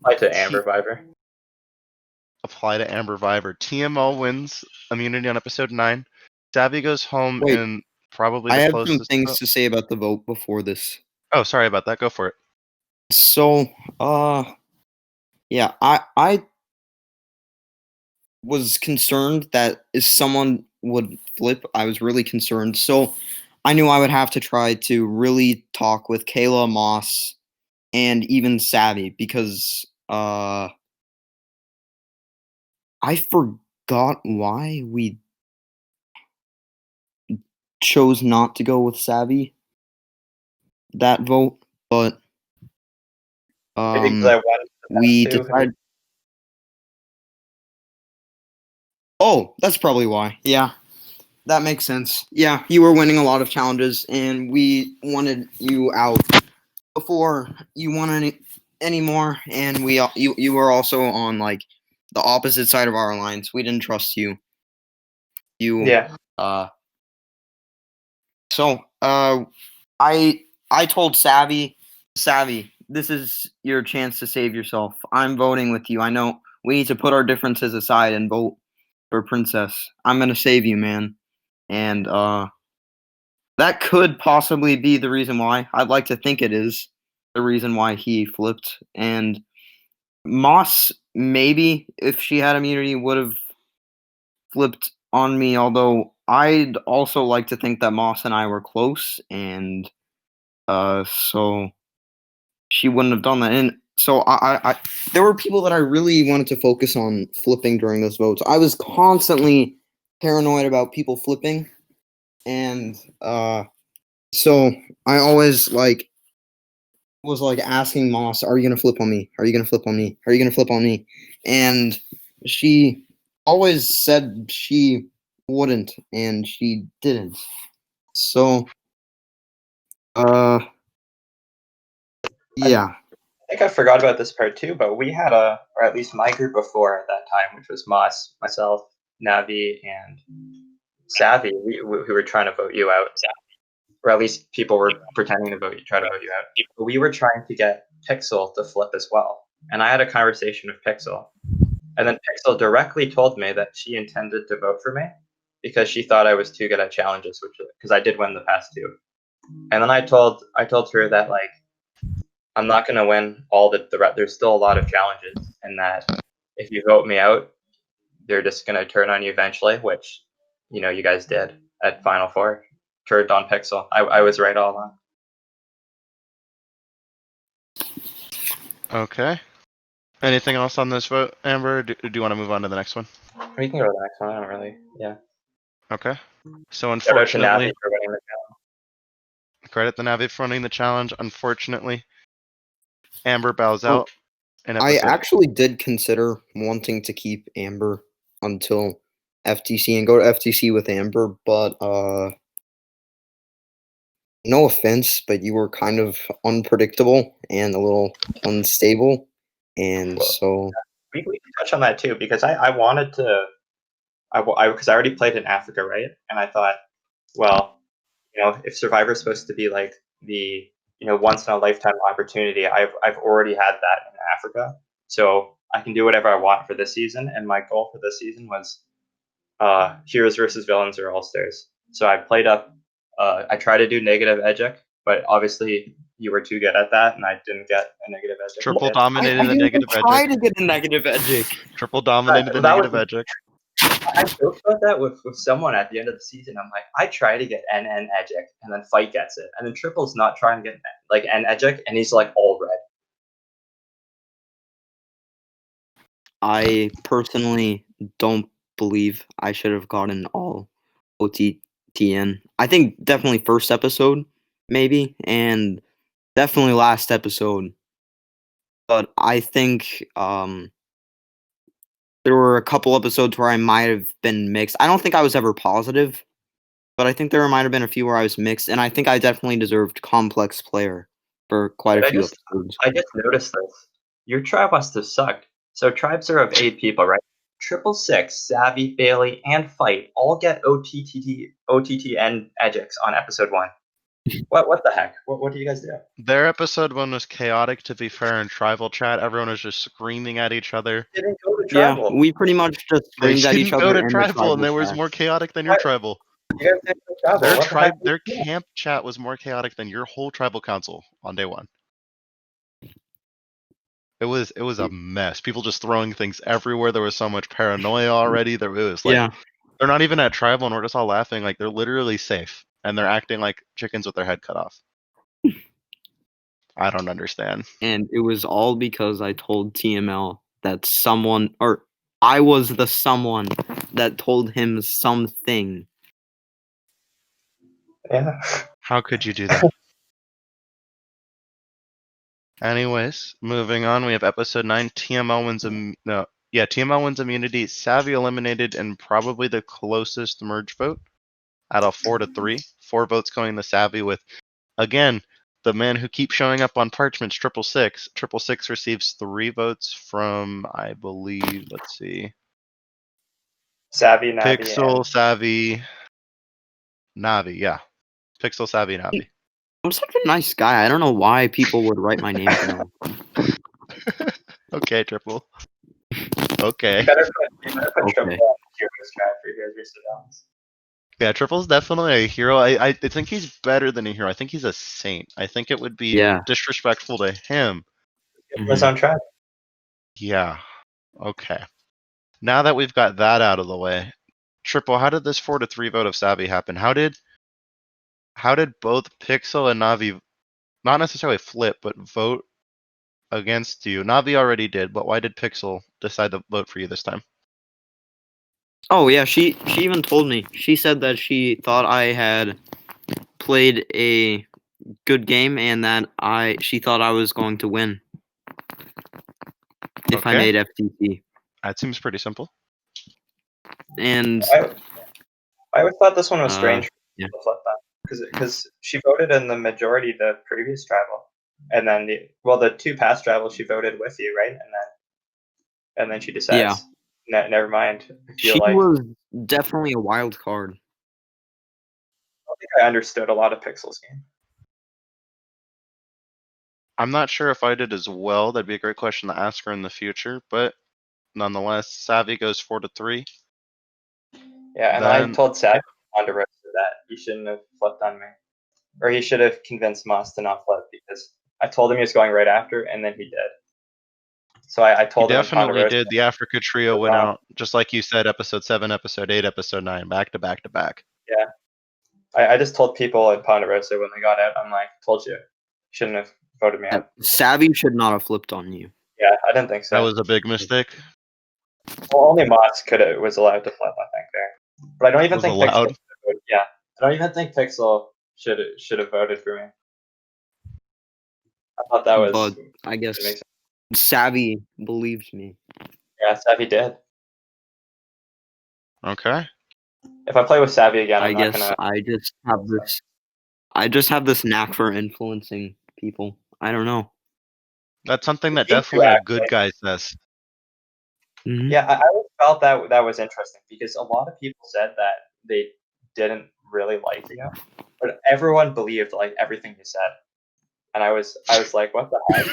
Apply to Amber Viper. Apply to Amber Viper. TML wins immunity on episode 9. Savvy goes home in probably the closest. I have some things to say about the vote before this. Oh, sorry about that. Go for it. So, yeah, I was concerned that if someone would flip, I was really concerned. So I knew I would have to try to really talk with Kayla, Moss, and even Savvy because I forgot why we chose not to go with Savvy that vote, but we decided. Oh, that's probably why. Yeah, that makes sense. Yeah, you were winning a lot of challenges, and we wanted you out before you won any more. And you were also on like the opposite side of our alliance. We didn't trust you. So I told Savvy, this is your chance to save yourself. I'm voting with you. I know we need to put our differences aside and vote for Princess. I'm gonna save you, man. And that could possibly be the reason why. I'd like to think it is the reason why he flipped. And Moss, maybe, if she had immunity, would have flipped on me, although I'd also like to think that Moss and I were close, and so she wouldn't have done that. And so I there were people that I really wanted to focus on flipping during those votes. I was constantly paranoid about people flipping, and so I always was asking Moss, "Are you gonna flip on me? Are you gonna flip on me? Are you gonna flip on me?" And she always said she wouldn't, and she didn't. So, yeah. I think I forgot about this part too, but we had or at least my group before at that time, which was Moss, myself, Navi, and Savvy. We were trying to vote you out, or at least people were pretending to try to vote you out. But we were trying to get Pixel to flip as well, and I had a conversation with Pixel, and then Pixel directly told me that she intended to vote for me because she thought I was too good at challenges, which because I did win the past two. And then I told her that like I'm not going to win all there's still a lot of challenges, and that if you vote me out, they're just going to turn on you eventually, which you guys did at Final Four. Turned on Pixel. I was right all along. Okay. Anything else on this vote, Amber? Do you want to move on to the next one? We can go to the next one. I don't really. Yeah. Okay. So Shout out to Navi unfortunately, for winning the challenge. credit the Navi for winning the challenge. Unfortunately, Amber bows Oh, out. In I episode. actually did consider wanting to keep Amber until FTC and go to FTC with Amber, but no offense, but you were kind of unpredictable and a little unstable, and Well, so we can touch on that too, because I wanted to. Because I already played in Africa, right? And I thought, well, if Survivor's supposed to be like the once in a lifetime opportunity, I've already had that in Africa, so I can do whatever I want for this season. And my goal for this season was heroes versus villains or all stars. So I played up. I tried to do negative Edgic, but obviously you were too good at that, and I didn't get a negative Edgic. Triple I dominated the didn't negative even try Edgic. to get a negative Edgic. Triple dominated the That negative was- Edgic. I joked about that with someone at the end of the season. I'm like, I try to get NN Edgic, and then Fight gets it, and then Triple's not trying to get like N Edgic, and he's like all red. I personally don't believe I should have gotten all OTTN. I think definitely first episode, maybe, and definitely last episode. But I think there were a couple episodes where I might have been mixed. I don't think I was ever positive, but I think there might have been a few where I was mixed, and I think I definitely deserved complex player for quite But a few episodes. I just noticed this. Your tribe must have sucked. So tribes are of 8 people, right? 666, Savvy, Bailey, and Fight all get OTTN Edgics on episode 1. What the heck? What do you guys do? Their episode 1 was chaotic, to be fair, in tribal chat. Everyone was just screaming at each other. Didn't go to Yeah, tribal. we pretty much just They screamed at each didn't other. go to in the tribal, and there tribal was chat. more chaotic than your tribal. You guys didn't go to tribal. Their What the tribe, heck? their camp chat was more chaotic than your whole tribal council on day 1. It was a mess. People just throwing things everywhere. There was so much paranoia already. It was like Yeah, they're not even at tribal, and we're just all laughing. Like they're literally safe, and they're acting like chickens with their head cut off. I don't understand. and it was all because I told TML that someone, or I was the someone that told him something. Yeah. How could you do that? Anyways, moving on. We have episode 9. TML wins TML wins immunity. Savvy eliminated, and probably the closest merge vote at a 4-3. 4 votes going to Savvy, with again the man who keeps showing up on parchments, 666. 666 receives 3 votes from, I believe. Let's see. Savvy, Navi, Pixel, Savvy, Navi. Yeah, Pixel, Savvy, Navi. I'm such a nice guy. I don't know why people would write my name down. Okay, Triple. Okay. You better put Okay. Triple on the heroes tribe for heroes versus villains. Yeah, Triple's definitely a hero. I think he's better than a hero. I think he's a saint. I think it would be Yeah. disrespectful to him. Give him his own tribe. Yeah. Okay. Now that we've got that out of the way, Triple, how did this 4-3 vote of Savvy happen? How did both Pixel and Navi not necessarily flip, but vote against you? Navi already did, but why did Pixel decide to vote for you this time? Oh yeah, she even told me. She said that she thought I had played a good game and that she thought I was going to win if I Okay. made FTP. That seems pretty simple. And I always thought this one was strange. yeah. Because she voted in the majority the previous travel, and then the two past travels she voted with you, right? And then she decides, never mind. She was definitely a wild card. I don't think I understood a lot of Pixel's game. I'm not sure if I did as well. That'd be a great question to ask her in the future, but nonetheless, Savvy goes 4-3. Yeah, and I told Savvy on the rest of that he shouldn't have flipped on me, or he should have convinced Moss to not flip because I told him he was going right after, and then he did. So I told him. He definitely did. The Africa Trio went out, just like you said, episode 7, episode 8, episode 9, back to back to back. Yeah. I just told people at Ponderosa when they got out, I'm like, told you. Shouldn't have voted me out. Savvy should not have flipped on you. Yeah, I didn't think so. That was a big mistake. Well, only Moss was allowed to flip, I think, there. But I don't even think allowed. Pixel. Yeah, I don't even think Pixel should have voted for me. I thought that was. But I guess Savvy believed me. Yeah, Savvy did. Okay. If I play with Savvy again, I just have this knack for influencing people. I don't know. That's something that definitely a good guy says. Mm-hmm. Yeah, I always felt that was interesting because a lot of people said that they didn't really like you, but everyone believed like everything you said, and I was like, what the heck?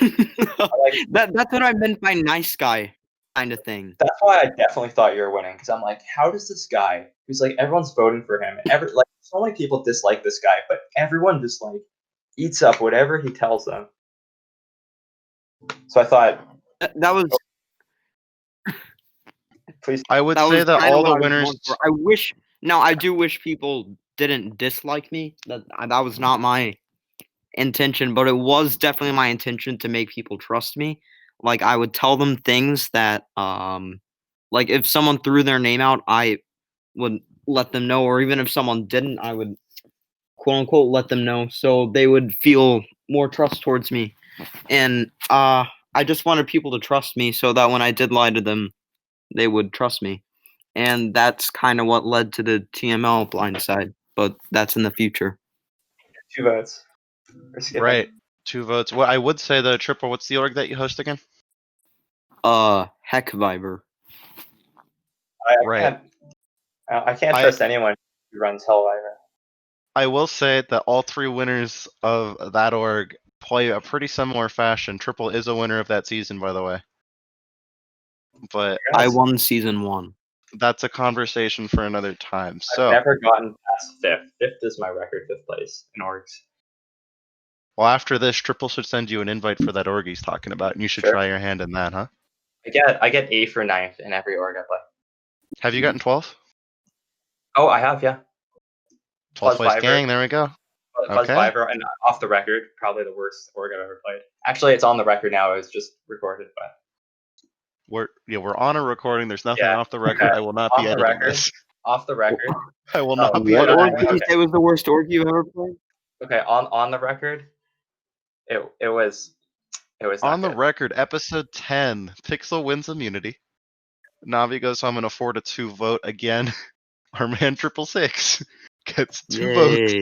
That's what I meant by nice guy kind of thing. That's why I definitely thought you were winning because I'm like, how does this guy who's like everyone's voting for him, so many people dislike this guy, but everyone just like eats up whatever he tells them. So I thought that was. Please. I would say that all the winners. I do wish people didn't dislike me. That was not my intention, but it was definitely my intention to make people trust me. Like I would tell them things that, like if someone threw their name out, I would let them know, or even if someone didn't, I would quote unquote let them know, so they would feel more trust towards me. And I just wanted people to trust me, so that when I did lie to them, they would trust me. And that's kind of what led to the TML blindside, but that's in the future. 2 votes. Right. 2 votes. Well, I would say the Triple, what's the org that you host again? Heck Viber. I can't trust anyone who runs Hellviber. I will say that all 3 winners of that org play a pretty similar fashion. Triple is a winner of that season, by the way. But I won season 1. That's a conversation for another time. So I've never gotten past 5th. 5th is my record, 5th place in orgs. Well, after this, Triple should send you an invite for that org he's talking about, and you should try your hand in that, huh? I get A for 9th in every org I play. Have you gotten 12th? Oh, I have, yeah. 12th place gang, there we go. Plus Fiverr, and off the record, probably the worst org I've ever played. Actually, it's on the record now. It was just recorded, but we're on a recording. There's nothing off the record. I will not be editing this. Off the record. I will not be editing. What org did you say was the worst org you ever played? Okay, on the record, it was on the record. Episode 10, Pixel wins immunity. Navi goes home in a 4-2 vote again. Our man 666 gets 2 votes.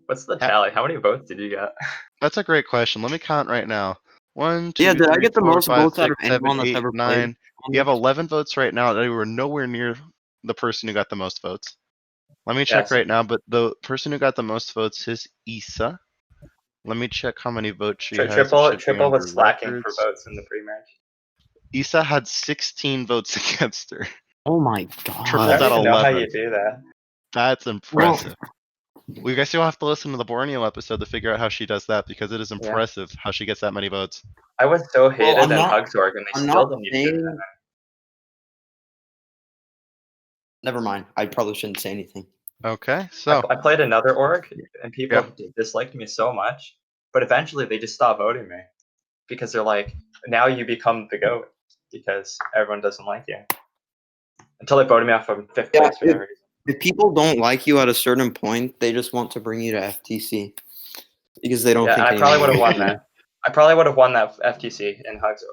What's the tally? How many votes did you get? That's a great question. Let me count right now. 1, 2, did 3, I get the 4, most 5, votes 6, out of anyone 7, that's 8, ever 9. played? You have 11 votes right now. They were nowhere near the person who got the most votes. Let me check right now, but the person who got the most votes is Issa. Let me check how many votes she has. Triple was slacking for votes in the pre-match. Issa had 16 votes against her. Oh my god. Triple's at 11. I don't know how you do that. That's impressive. We guess you'll have to listen to the Borneo episode to figure out how she does that because it is impressive how she gets that many votes. I was so hated I'm at not- Hugsorg, and they I'm still not didn't even do saying. that. Never mind. I probably shouldn't say anything. Okay, so I played another org, and people Yep. disliked me so much, but eventually they just stopped voting me because they're like, now you become the GOAT because everyone doesn't like you. Until they voted me off from fifth Yeah, place for no reason. If people don't like you at a certain point, they just want to bring you to FTC because they don't Yeah, think and I probably would have anyone won that. I probably would have won that FTC in Hugs.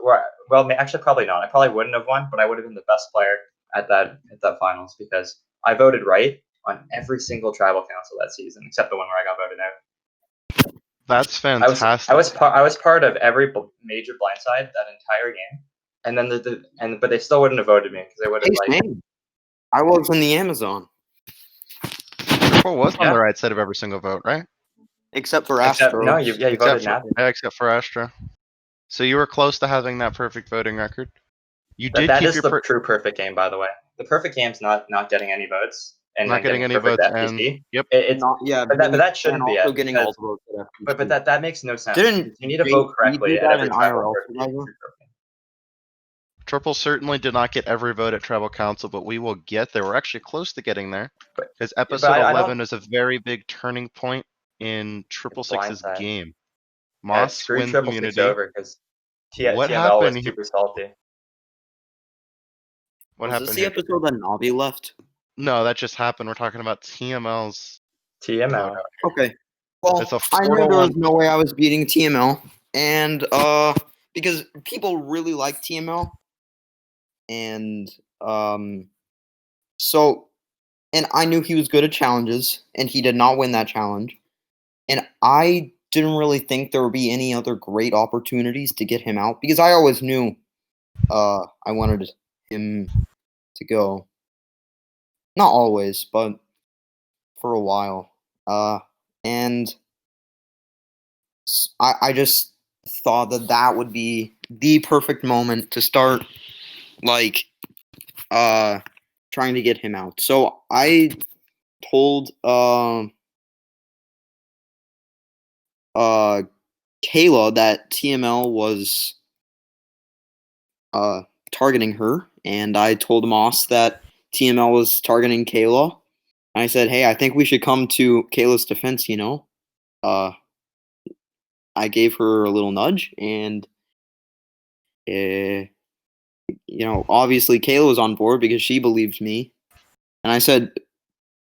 Well, actually, probably not. I probably wouldn't have won, but I would have been the best player at that finals because I voted right on every single tribal council that season, except the one where I got voted out. that's fantastic. I was part of every major blindside that entire game, and then but they still wouldn't have voted me because they would have Hey, like. Shane, I was in the Amazon, Triple was on Yeah. the right side of every single vote, right? except for Except, Astro. no, you Except voted for, Navi. yeah, except for Astra. So you were close to having that perfect voting record. You did That keep is your the true perfect game, by the way. The perfect game's not getting any votes and not then getting any perfect votes, FTC. and yep. It's Not, yeah, but that shouldn't and be also it. getting Because, all the votes at but FTC. that makes no sense. Didn't You need to JP vote correctly do at that every in tribal IRL for it to be a Survivor? true perfect game. Triple certainly did not get every vote at Tribal Council, but we will get there. We're actually close to getting there But- because but episode I 11 don't- is a very big turning point in Triple Six's Blindside. game. Yeah, Moss screw wins Triple Six immunity. over because What TML was happened? super salty. What Was happened this the here? episode that Navi left? No, that just happened. We're talking about TML's. TML. Okay. Well, It's a I knew 4-1. there was no way I was beating TML, and because people really like TML, and so, and I knew he was good at challenges, and he did not win that challenge, and I didn't really think there would be any other great opportunities to get him out because I always knew, I wanted him to go. Not always, but for a while. And I just thought that would be the perfect moment to start, like, trying to get him out. So I told Kayla that TML was targeting her, and I told Moss that TML was targeting Kayla. And I said, hey, I think we should come to Kayla's defense, you know? I gave her a little nudge, and obviously Kayla was on board because she believed me. And I said,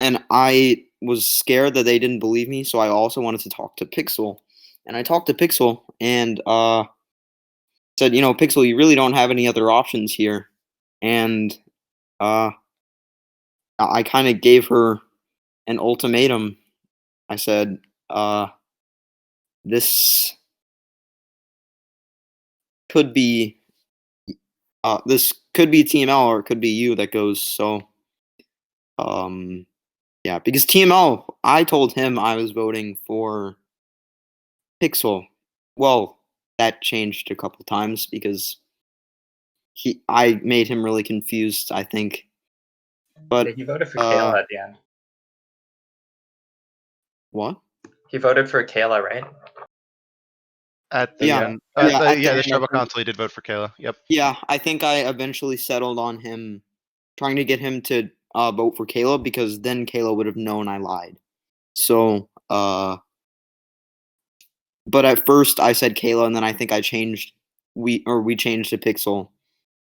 and I was scared that they didn't believe me, so I also wanted to talk to Pixel. And I talked to Pixel and said, Pixel, you really don't have any other options here. And I kind of gave her an ultimatum. I said, this could be TML or it could be you that goes. So, yeah, because TML, I told him I was voting for Pixel. Well, that changed a couple times because I made him really confused, I think. But He voted for Kayla at the end. What? He voted for Kayla, right? At the Yeah. end. Yeah, at the the end, I Tribal think- Council, he did vote for Kayla. Yep. Yeah, I think I eventually settled on him, trying to get him to vote for Kayla because then Kayla would have known I lied. So, but at first I said Kayla, and then I think we changed to Pixel,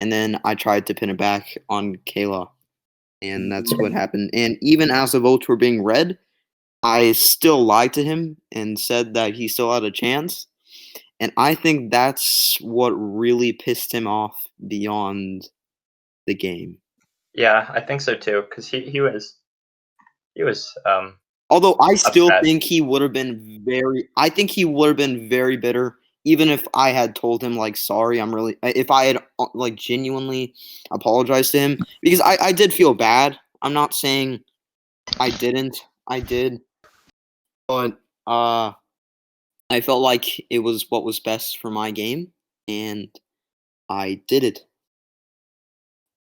and then I tried to pin it back on Kayla, and that's what happened. And even as the votes were being read, I still lied to him and said that he still had a chance. And I think that's what really pissed him off beyond the game. Yeah, I think so too. Because he was Although I still upset. think he would have been very bitter, even if I had told him like, sorry, if I had like genuinely apologized to him, because I did feel bad. I'm not saying I didn't. I did. But I felt like it was what was best for my game, and I did it.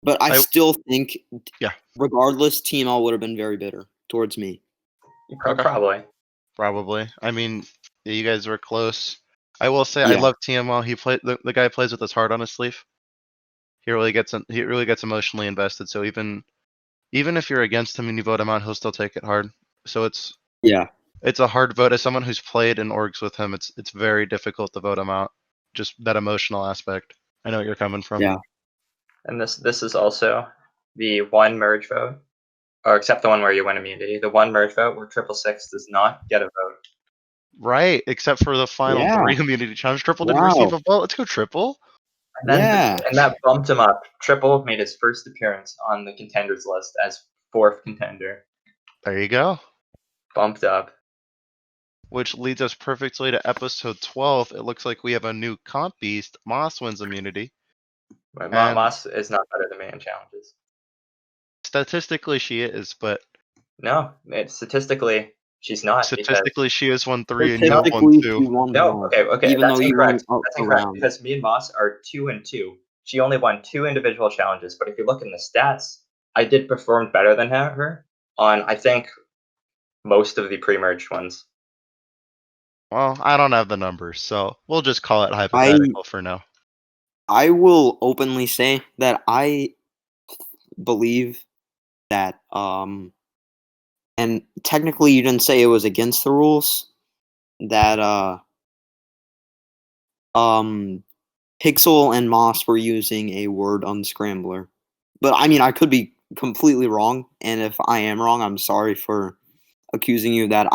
But I still think, Yeah. regardless, TML would have been very bitter towards me. Okay. Probably. Probably. I mean, you guys were close. I will say I Yeah. love TML. He play the guy plays with his heart on his sleeve. He really gets emotionally invested. So even if you're against him and you vote him out, he'll still take it hard. So Yeah. it's a hard vote. As someone who's played in orgs with him, it's very difficult to vote him out. Just that emotional aspect. I know what you're coming from. Yeah. And this is also the one merge vote, or except the one where you win immunity. The one merge vote where 666 does not get a vote. Right, except for the final Yeah. 3 immunity challenge. Triple didn't Wow. receive a vote. Let's go, Triple. And then Yeah. and that bumped him up. Triple made his first appearance on the contenders list as 4th contender. There you go. Bumped up. Which leads us perfectly to episode 12. It looks like we have a new comp beast. Moss wins immunity. But And- Moss is not better than me in challenges. Statistically, she is, but No, statistically, she's not. statistically, she has won 3 and you have won Statistically, 2. she won No, one. okay, Even that's though you incorrect. won That's a incorrect round. because me and Moss are 2-2. She only won 2 individual challenges, but if you look in the stats, I did perform better than her on I think most of the pre-merge ones. Well, I don't have the numbers, so we'll just call it hypothetical for now. I will openly say that I believe that and technically you didn't say it was against the rules, that Pixel and Moss were using a word unscrambler. But I mean, I could be completely wrong, and if I am wrong, I'm sorry for accusing you of that.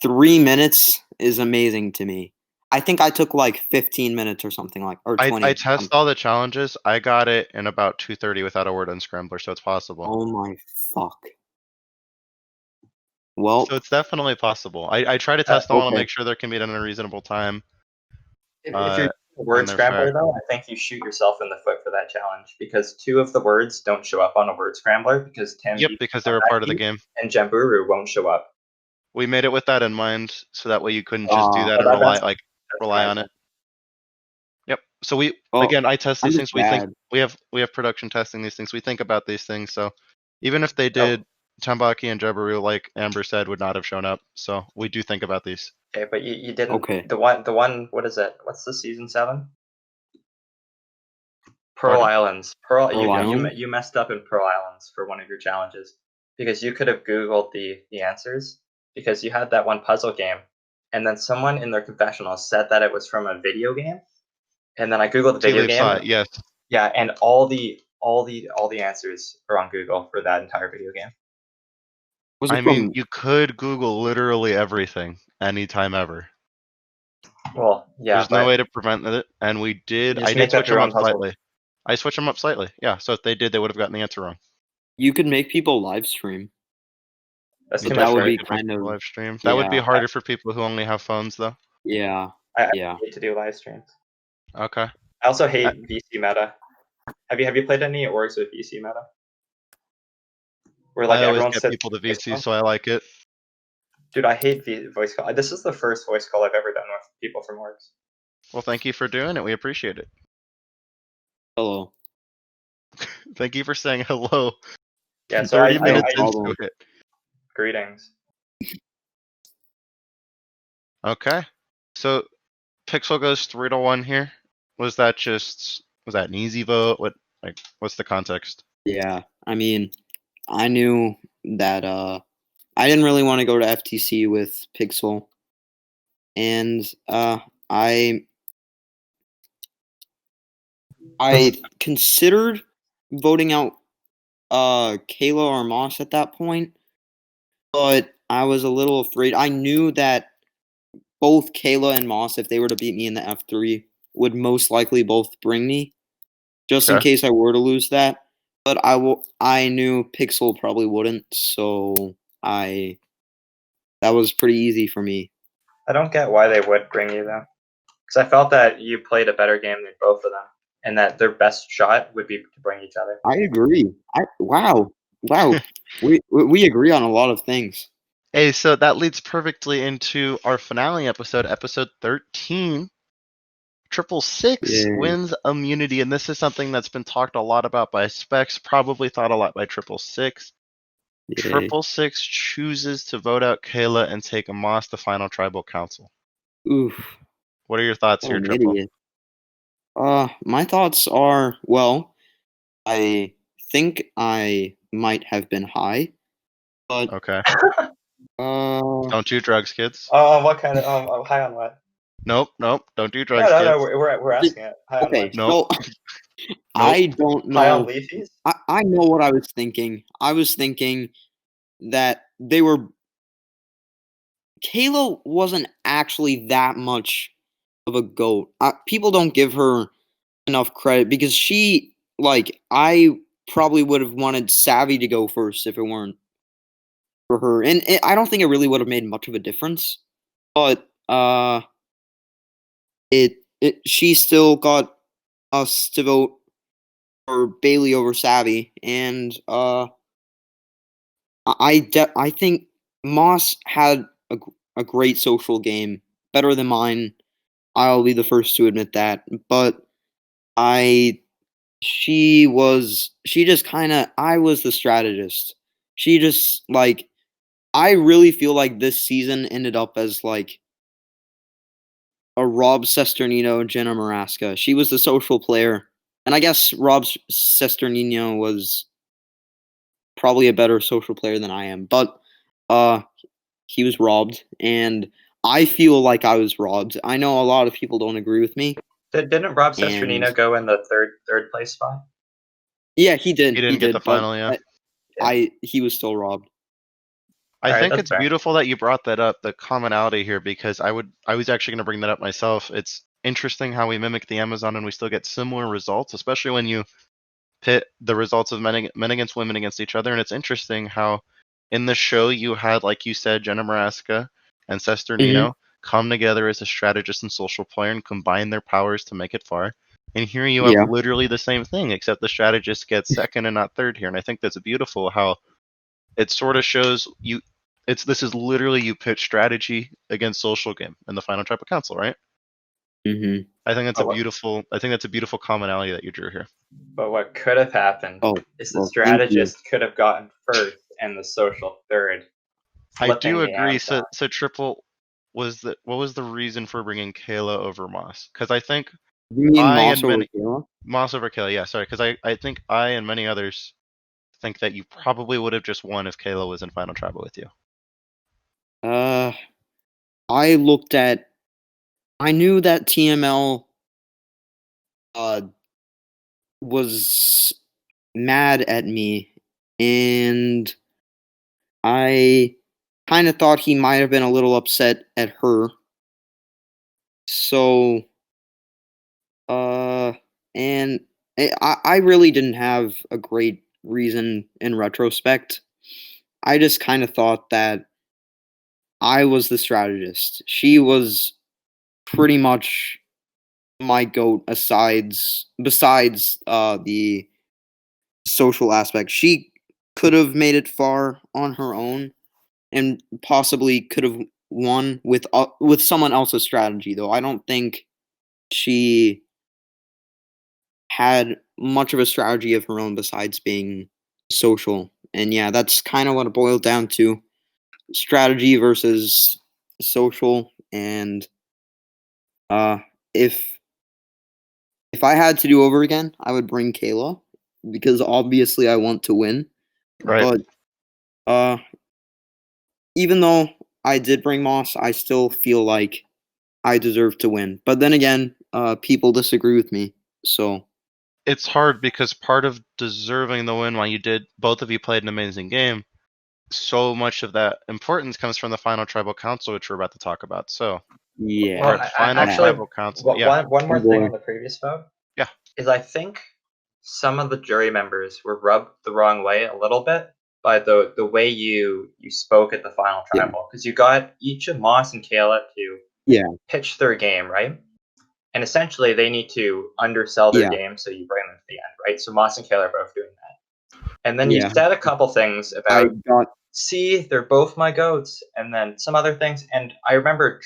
3 minutes is amazing to me. I think I took like 15 minutes or something or 20. I test all the challenges. I got it in about 2:30 without a word unscrambler, so it's possible. Oh my fuck. Well, So it's definitely possible. I try to test them all to okay. make sure there can be done in a reasonable time. If you're a word and they're scrambler, fair. though, I think you shoot yourself in the foot for that challenge because 2 of the words don't show up on a word scrambler because Tim Yep, because they were part of the game. and Jamburu won't show up. We made it with that in mind, so that way you couldn't just do that and That's rely my on it. Yep. So I test I'm these just things. bad. We have production testing these things. We think about these things. So even if they did, Tambaki and Jabaru, like Amber said, would not have shown up. So we do think about these. Okay, but you didn't. Okay. The one. What is it? What's the season 7? Pearl Pardon? Islands. Islands? You messed up in Pearl Islands for one of your challenges because you could have Googled the answers because you had that one puzzle game, and then someone in their confessional said that it was from a video game, and then I Googled the video T-Leaf game. saw it, yes. Yeah, and all the answers are on Google for that entire video game. Was it I mean, from- you could Google literally everything anytime ever. Well, yeah, There's no way to prevent it, and we did. You just I make did up switch your them own up puzzle. slightly. I switched them up slightly. Yeah, so if they did, they would have gotten the answer wrong. you could make people live stream. That's You too That much would work. be definitely could make kind of- live stream. That would be yeah. harder for people who only have phones, though. Yeah. I Yeah. hate to do live streams. Okay. I also hate VC meta. Have you played any orgs with VC meta? Where like I always everyone get sits people to voice VC, call? so I like it. Dude, I hate voice call. This is the first voice call I've ever done with people from orgs. Well, thank you for doing it. We appreciate it. Hello. Thank you for saying hello. Yeah, so 30 I minutes I- into it. greetings. Okay. So Pixel goes 3-1 here. Was that an easy vote? What's the context? Yeah. I mean, I knew that I didn't really want to go to FTC with Pixel. And I considered voting out Kayla or Moss at that point, but I was a little afraid. I knew that both Kayla and Moss, if they were to beat me in the F3, would most likely both bring me, just in Okay. case I were to lose that. But I knew Pixel probably wouldn't, so that was pretty easy for me. I don't get why they would bring you though, because I felt that you played a better game than both of them, and that their best shot would be to bring each other. I agree. Wow. we agree on a lot of things. Hey, so that leads perfectly into our finale episode, episode 13. 666 Yay. wins immunity, and this is something that's been talked a lot about by Specs, probably thought a lot by 666. Yay. Triple Six chooses to vote out Kayla and take Amos to final tribal council. Oof. What are your thoughts What here, an Triple? idiot. My thoughts are, well, I think I might have been high, but Okay. uh, Don't do drugs, kids. What kind of high on what? Nope. Don't do No, drugs, no, kids. we're asking it. High on okay, what? Nope. so I don't High on know. leafies? I know what I was thinking. I was thinking that they were. Kayla wasn't actually that much of a goat. People don't give her enough credit because she, like, I probably would have wanted Savvy to go first if it weren't for her, and I don't think it really would have made much of a difference. But she still got us to vote for Bailey over Savvy, and I think Moss had a great social game, better than mine. I'll be the first to admit that, but she just kind of, I was the strategist. She just, like, I really feel like this season ended up as like a Rob Sesternino, Jenna Maraska. She was the social player, and I guess Rob Sesternino was probably a better social player than I am, but he was robbed, and I feel like I was robbed. I know a lot of people don't agree with me. Didn't Rob And Sesternino go in the third place spot? yeah, he did. He didn't get the but final, yeah. he was still robbed. I Alright, think that's it's fair. beautiful that you brought that up, the commonality here, because I was actually going to bring that up myself. It's interesting how we mimic the Amazon and we still get similar results, especially when you pit the results of men against women against each other. And it's interesting how in the show you had, like you said, Jenna Maraska and Sesternino come together as a strategist and social player and combine their powers to make it far. And here you have Yeah. literally the same thing, except the strategist gets second and not third here. And I think that's beautiful how it sort of shows you this is literally you pitch strategy against social game in the final tribal council, right? Mm-hmm. I think that's Oh, a beautiful commonality that you drew here. But what could have happened is the Well, thank you. strategist could have gotten first and the social third. I Flipping do the agree. So Amazon. Triple, what was the reason for bringing Kayla over Moss? Because I think You mean I Moss and over many Kayla? Moss over Kayla, yeah, sorry, because I think I and many others think that you probably would have just won if Kayla was in final tribal with you. I knew that TML was mad at me, and I kind of thought he might have been a little upset at her. So, and I really didn't have a great reason in retrospect. I just kind of thought that I was the strategist. She was pretty much my goat besides the social aspect. She could have made it far on her own and possibly could have won with someone else's strategy, though. I don't think she had much of a strategy of her own besides being social. And yeah, that's kind of what it boiled down to. Strategy versus social. And if I had to do over again, I would bring Kayla because obviously I want to win. Right. But even though I did bring Moss, I still feel like I deserve to win. But then again, people disagree with me. So It's hard because part of deserving the win, while both of you played an amazing game, so much of that importance comes from the final tribal council, which we're about to talk about. So, yeah. we're Well, at final actually, tribal council. Yeah. one more thing on the previous vote. Yeah. Is I think some of the jury members were rubbed the wrong way a little bit by the way you spoke at the final Yeah. tribal, because you got each of Moss and Kayla to Yeah. pitch their game, right? And essentially they need to undersell their Yeah. game so you bring them to the end, right? So Moss and Kayla are both doing that. And then you Yeah. said a couple things I about, got see, they're both my goats, and then some other things. And I remember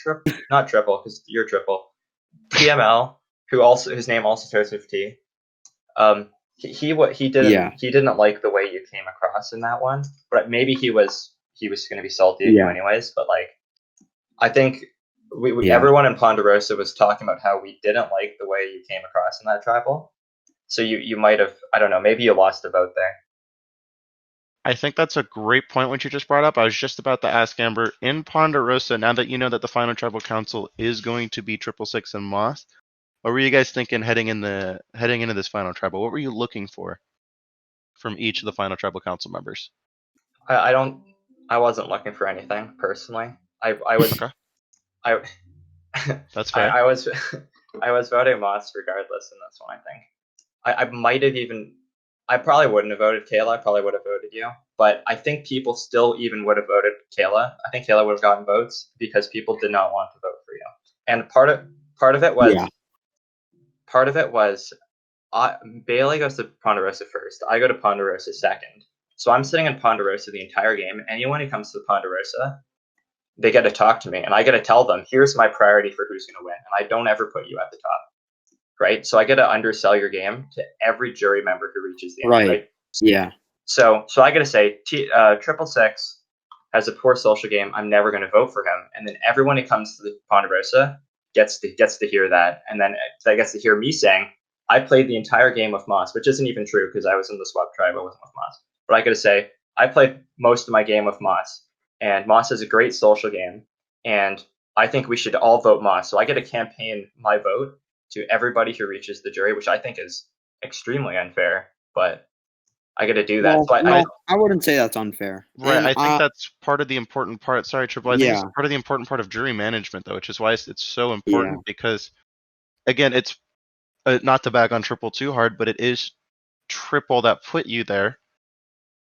not Triple, because you're Triple, TML, whose name also starts with T. he didn't Yeah. he didn't like the way you came across in that one, but maybe he was going to be salty at you Yeah. anyways. But like, I think we Yeah. everyone in Ponderosa was talking about how we didn't like the way you came across in that tribal. So you might have, I don't know, maybe you lost a vote there. I think that's a great point what you just brought up. I was just about to ask Amber, in Ponderosa, now that you know that the final tribal council is going to be 666 and Moss, what were you guys thinking heading into this final tribal? What were you looking for from each of the final tribal council members? I wasn't looking for anything personally. I was Okay, I that's fair. I was I was voting Moss regardless in this one. I think I might have even, I probably wouldn't have voted Kayla. I probably would have voted you, but I think people still even would have voted Kayla. I think Kayla would have gotten votes because people did not want to vote for you. And part of it was Yeah. part of it was Bailey goes to Ponderosa first. I go to Ponderosa second. So I'm sitting in Ponderosa the entire game. Anyone who comes to Ponderosa, they get to talk to me, and I get to tell them, here's my priority for who's going to win, and I don't ever put you at the top, right? So I get to undersell your game to every jury member who reaches the end, Right. right? Yeah. So I got to say, 666 has a poor social game. I'm never going to vote for him. And then everyone who comes to the Ponderosa gets to hear that, and then that gets to hear me saying, I played the entire game with Moss, which isn't even true because I was in the swap tribe. I wasn't with Moss, but I got to say, I played most of my game with Moss, and Moss has a great social game, and I think we should all vote Moss. So I get to campaign my vote to everybody who reaches the jury, which I think is extremely unfair, but I got to do that. Well, So no, I wouldn't say that's unfair. Right, And I think that's part of the important part. Sorry, Triple. I think yeah, it's part of the important part of jury management, though, which is why it's so yeah, important because, again, it's not to bag on Triple too hard, but it is Triple that put you there.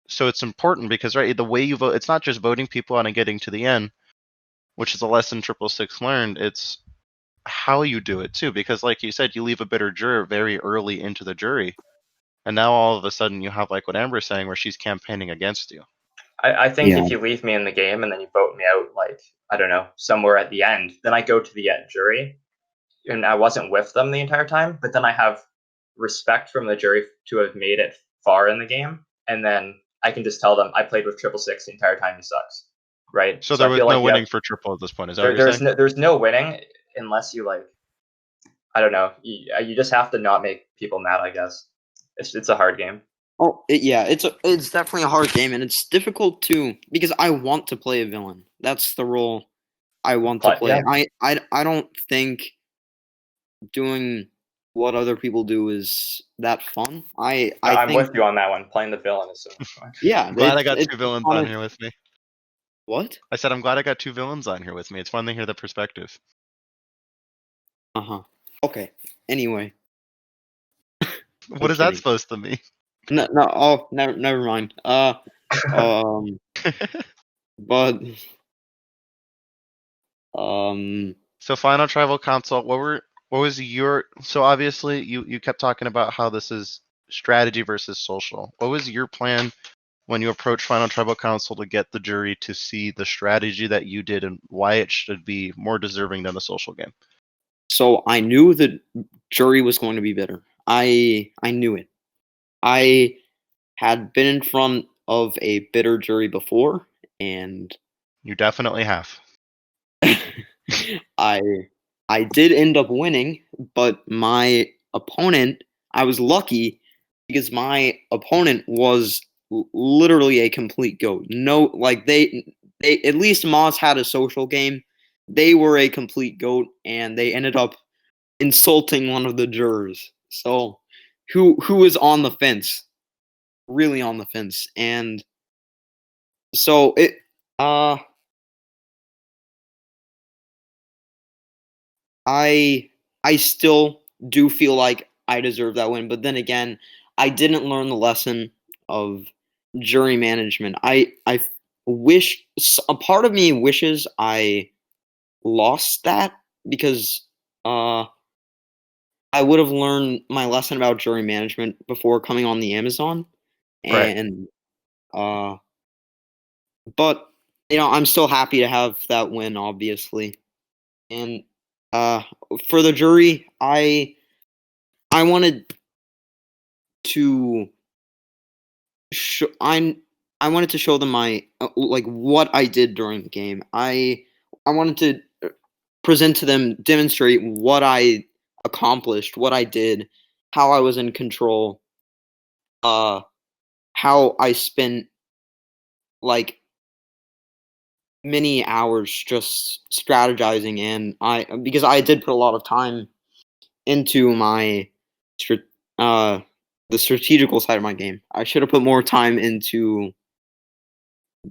So it's important because, right, the way you vote, it's not just voting people on and getting to the end, which is a lesson 666 learned. It's how you do it, too, because, like you said, you leave a bitter juror very early into the jury. And now all of a sudden you have, like what Amber's saying, where she's campaigning against you. I think yeah, if you leave me in the game and then you vote me out, like, I don't know, somewhere at the end, then I go to the jury, and I wasn't with them the entire time, but then I have respect from the jury to have made it far in the game, and then I can just tell them I played with 666 the entire time. He sucks, right? So there I was feel no like winning for Triple at this point. Is that what you're there's saying? there's no winning unless you, like, I don't know, you just have to not make people mad. I guess it's a hard game. Oh, it's definitely a hard game, and it's difficult too because I want to play a villain. That's the role I want to But play. yeah, I don't think doing what other people do is that fun. I no, I'm think with you on that one. Playing the villain is so much fun. yeah, I'm glad I got it's two villains fun on as- here with me. What? I said I'm glad I got two villains on here with me. It's fun to hear the perspective. Uh-huh. Okay. Anyway, What I'm is that kidding. supposed to mean? No, oh, never mind. But So final tribal council, what was your, so obviously you kept talking about how this is strategy versus social. What was your plan when you approached final tribal council to get the jury to see the strategy that you did and why it should be more deserving than the social game? so I knew the jury was going to be bitter. I knew it. I had been in front of a bitter jury before, and You definitely have. I I did end up winning, but my opponent, I was lucky because my opponent was literally a complete goat. No, like they at least Moz had a social game. They were a complete goat, and they ended up insulting one of the jurors. So who was on the fence, really on the fence, and so it uh I I still do feel like I deserve that win, but then again, I didn't learn the lesson of jury management. I wish a part of me wishes I lost that because I would have learned my lesson about jury management before coming on the Amazon, Right. and but I'm still happy to have that win, obviously. And uh, for the jury, I wanted to I wanted to show them my like what I did during the game. I wanted to present to them, demonstrate what I accomplished, what I did, how I was in control, how I spent like many hours just strategizing, and because I did put a lot of time into my the strategical side of my game. I should have put more time into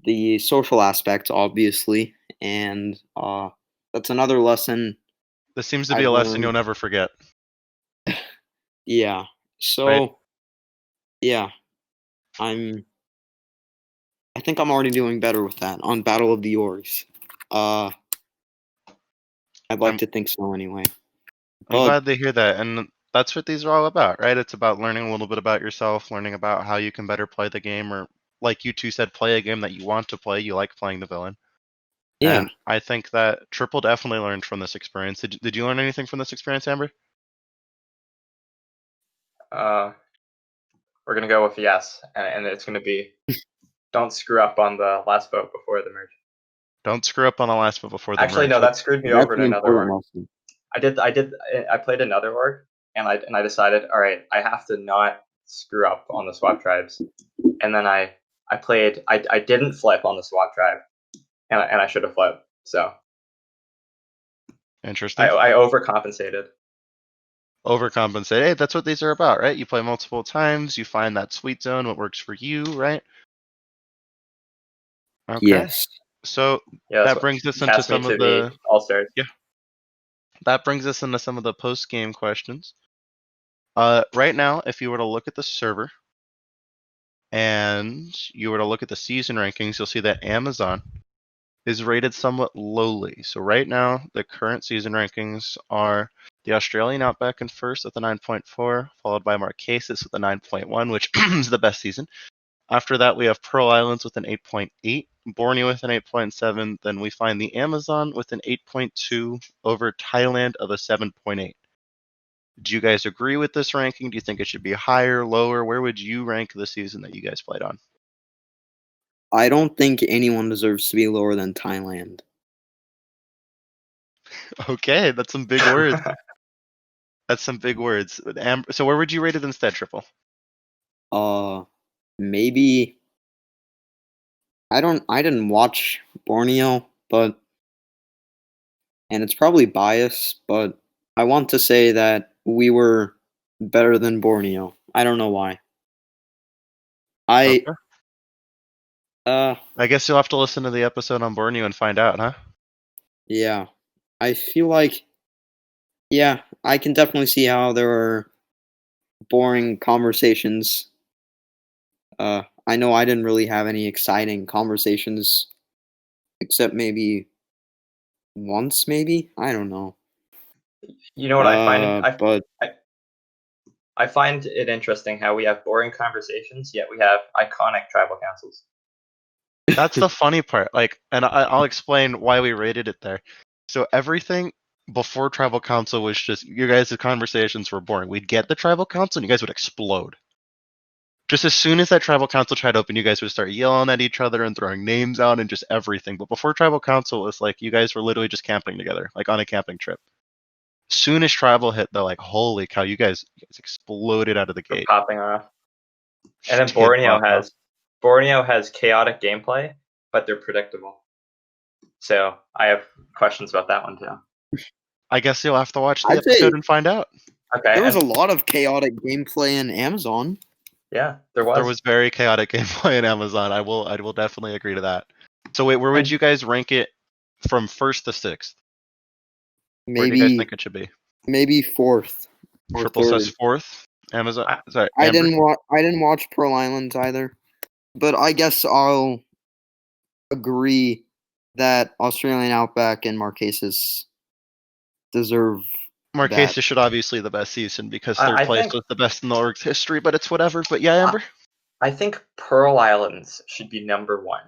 the social aspect, obviously, and that's another lesson This seems to be I've a lesson you'll learned. never forget. Yeah. So Right. yeah, I think I'm already doing better with that on Battle of the Orgs. I'd like I'm, to think so anyway. I'm But glad to hear that, and that's what these are all about, right? It's about learning a little bit about yourself, learning about how you can better play the game, or like you two said, play a game that you want to play. You like playing the villain. yeah, And I think that Triple definitely learned from this experience. Did you learn anything from this experience, Amber? We're gonna go with yes, and it's gonna be don't screw up on the last vote before the merge. Don't screw up on the last one before the Actually, merge. no, that screwed me that's over in an another important org. lesson. I played another org, and I decided, all right, I have to not screw up on the swap tribes, and then I didn't flip on the swap tribe, and I should have flipped, so Interesting. I overcompensated. Overcompensate. Hey, that's what these are about, right? You play multiple times, you find that sweet zone, what works for you, right? Okay. Yes. So Yeah, that brings us into cast me some to of the the All Stars. that brings us into some of the post game questions. Right now, if you were to look at the server and you were to look at the season rankings, you'll see that Amazon is rated somewhat lowly. So right now, the current season rankings are the Australian Outback in first with a 9.4, followed by Marquesas with a 9.1, which is the best season. After that, we have Pearl Islands with an 8.8, Borneo with an 8.7, then we find the Amazon with an 8.2 over Thailand of a 7.8. Do you guys agree with this ranking? Do you think it should be higher, lower? Where would you rank the season that you guys played on? I don't think anyone deserves to be lower than Thailand. Okay, that's some big words. That's some big words. So where would you rate it instead, Triple? Maybe I didn't watch Borneo, but and it's probably biased, but I want to say that we were better than Borneo. I don't know why. Okay. I guess you'll have to listen to the episode on Borneo and find out, huh? Yeah. I feel like yeah, I can definitely see how there were boring conversations. I know I didn't really have any exciting conversations except maybe once, maybe? I don't know. You know what I find? But I find it interesting how we have boring conversations, yet we have iconic tribal councils. That's the funny part. Like, and I'll explain why we rated it there. So everything before Tribal Council was just you guys' conversations were boring. We'd get the Tribal Council and you guys would explode. Just as soon as that Tribal Council tried to open, you guys would start yelling at each other and throwing names out and just everything. But before Tribal Council, it was like you guys were literally just camping together, like on a camping trip. Soon as Tribal hit, they're like, "Holy cow! You guys exploded out of the For gate." popping off. And then Did Borneo has chaotic gameplay, but they're predictable. So I have questions about that one too. I guess you'll have to watch the I'd say episode and find out. Okay. there was a lot of chaotic gameplay in Amazon. Yeah, there was. There was very chaotic gameplay in Amazon. I will definitely agree to that. So wait, where would you guys rank it from first to sixth? Where do you guys think it should be? Maybe fourth or Triple third. says fourth. Amazon. Sorry, I Amber. didn't watch Pearl Islands either, but I guess I'll agree that Australian Outback and Marquesas deserve Marquesas that. should obviously the best season because I third place think- was the best in the org's history, but it's whatever. But yeah, Amber. I think Pearl Islands should be number one.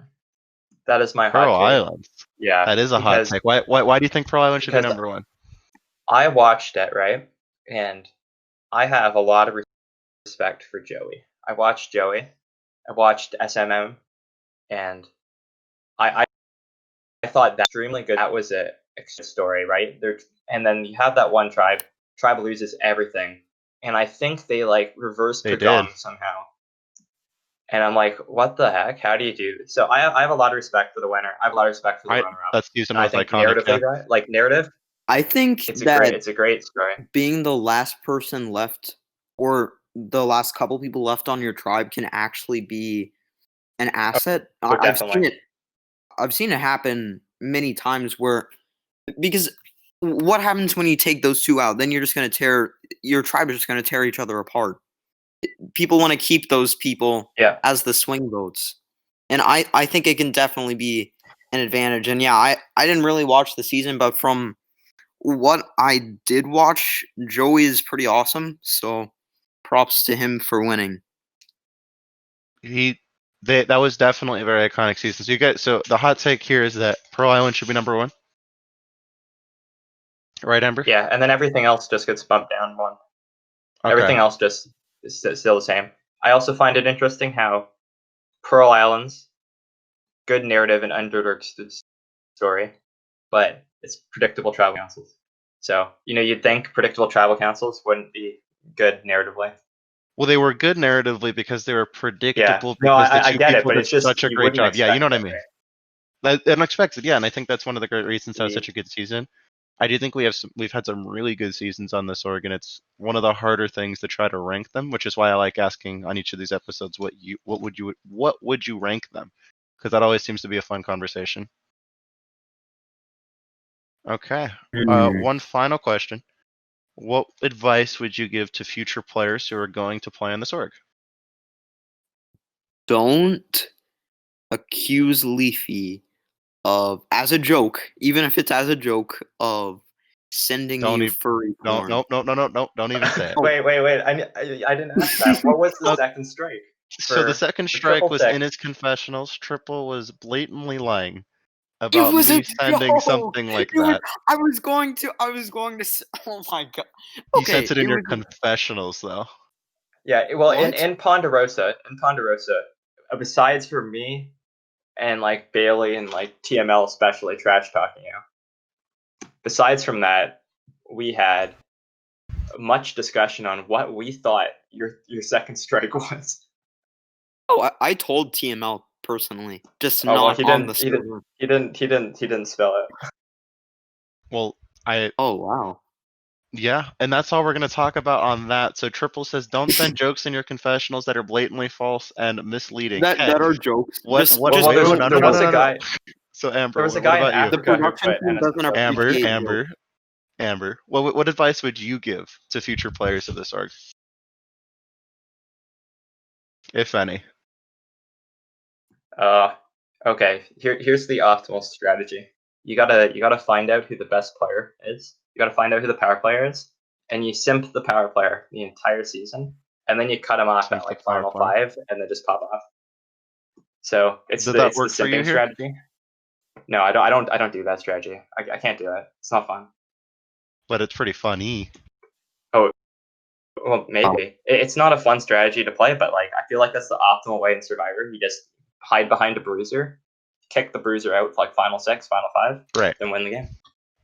That is my Pearl hot take. Islands. Yeah, That is a hot because take. Why do you think Pearl Islands should be because number one? I watched it, right? And I have a lot of respect for Joey. I watched Joey. I watched SMM, and I thought that extremely good. That was a story, right? And then you have that one tribe. Tribe loses everything, and I think they like reverse They Pagong did. somehow. And I'm like, what the heck? How do you do this? So I have a lot of respect for the winner. I have a lot of respect for the runner-up. That season And I was think iconic. narratively, Yeah. right? Like narrative, I think it's that a great story. being the last person left or the last couple people left on your tribe can actually be an asset. Oh, I've seen definitely. it. I've seen it happen many times where, because what happens when you take those two out? Then you're just going to tear your tribe is just going to tear each other apart. People want to keep those people Yeah. as the swing votes, and I think it can definitely be an advantage. And yeah, I didn't really watch the season, but from what I did watch, Joey is pretty awesome. So props to him for winning. That was definitely a very iconic season. So the hot take here is that Pearl Island should be number 1. Right, Amber? Yeah, and then everything else just gets bumped down one. Okay. Everything else just is still the same. I also find it interesting how Pearl Island's good narrative and underdog story, but it's predictable tribal councils. So, you'd think predictable tribal councils wouldn't be good narratively. Well, they were good narratively because they were predictable. Yeah. No, Because the I two get it, people but did it's just such a you great wouldn't job. Yeah, you know what I expect mean. it, right? Unexpected, yeah, and I think that's one of the great reasons that was Yeah. such a good season. I do think we've had some really good seasons on this Oregon. It's one of the harder things to try to rank them, which is why I like asking on each of these episodes what would you rank them? Because that always seems to be a fun conversation. Okay. One final question. What advice would you give to future players who are going to play on this org? Don't accuse Leafy of, as a joke, even if it's as a joke, of sending you furry porn. No, don't even say it. Wait. I didn't ask that. What was the second strike? So the second strike Triple was Tech? in his confessionals. Triple was blatantly lying It about was me a sending joke. something like It was- that. I was going to. Oh my god. You Okay, sent it in your was- confessionals, though. Yeah, well, What? in Ponderosa, besides for me and like Bailey and like TML especially trash talking you, besides from that, we had much discussion on what we thought your second strike was. Oh, I told TML personally, just Oh, well, not he on the didn't. server. He didn't spell it. Well, Oh wow. yeah, and that's all we're going to talk about on that. So Triple says, don't send jokes in your confessionals that are blatantly false and misleading. That are jokes. What? Just, What? just, wait, Well, no, there no, was no, a no, guy. no. So Amber, There was a what guy in about you? the Africa who production put team doesn't NSFW. appreciate Amber, what advice would you give to future players of this org, if any? Okay. Here's the optimal strategy. You gotta find out who the best player is. You gotta find out who the power player is, and you simp the power player the entire season, and then you cut him off Simp at the like power final player. 5, and then just pop off. So it's Does the that work for you simping here? strategy. No, I don't do that strategy. I can't do it. It's not fun. But it's pretty funny. Well, maybe it's not a fun strategy to play, but like I feel like that's the optimal way in Survivor. You just hide behind a bruiser, kick the bruiser out for like final 6, final 5, Right. then win the game.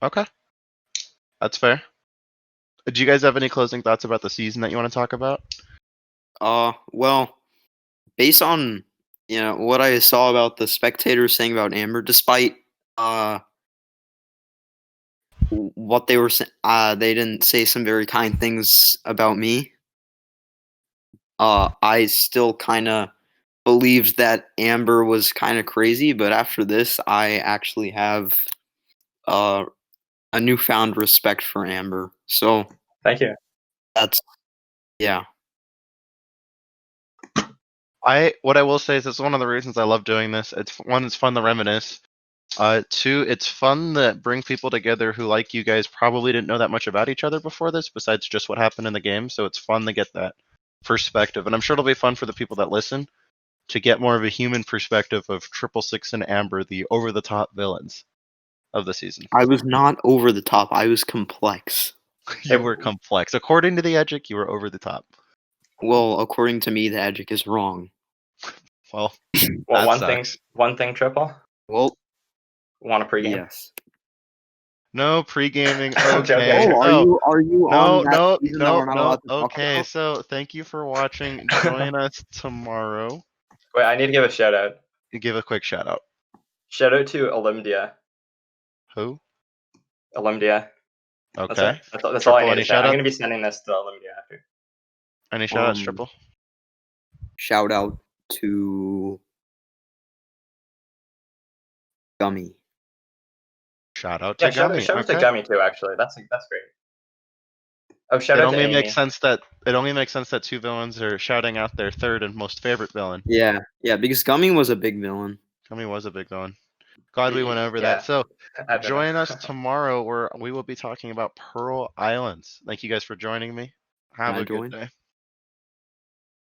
Okay. That's fair. Do you guys have any closing thoughts about the season that you want to talk about? Well, based on what I saw about the spectators saying about Amber, despite what they were saying, they didn't say some very kind things about me. I still kind of believed that Amber was kind of crazy, but after this, I actually have a newfound respect for Amber. So Thank you. that's yeah. What I will say is it's one of the reasons I love doing this. It's fun to reminisce. 2, it's fun to bring people together who, like you guys, probably didn't know that much about each other before this, besides just what happened in the game. So it's fun to get that perspective, and I'm sure it'll be fun for the people that listen to get more of a human perspective of 666 and Amber, the over-the-top villains of the season. I was not over the top. I was complex. You were complex. According to the Edgic, you were over the top. Well, according to me, the Edgic is wrong. Well, Well, That one thing, Triple. Well, Want a pregame? yes. no pre-gaming. I'm joking. Okay. Oh, Oh, are you no, on that no, season that no, we're not no. allowed to talk Okay, about? so thank you for watching. Join us tomorrow. Wait, I need to give a shout out. Give a quick shout out. Shout out to Olymdia. Who? Olymdia. That's Okay. it. That's all I Triple, need any to say. I'm shout-outs? gonna be sending this to Olymdia after. Any shout outs, Um, Triple? Shout out to Gummy. Shout out to Yeah, shout Gummy. out to Okay. Gummy too. Actually, that's great. Oh, shout It out to only Amy. makes sense that two villains are shouting out their third and most favorite villain. Yeah, because Gummy was a big villain. Gummy was a big villain. Glad we went over Yeah. that. So I don't join know. us tomorrow where we will be talking about Pearl Islands. Thank you guys for joining me. Have Can I a good join? day.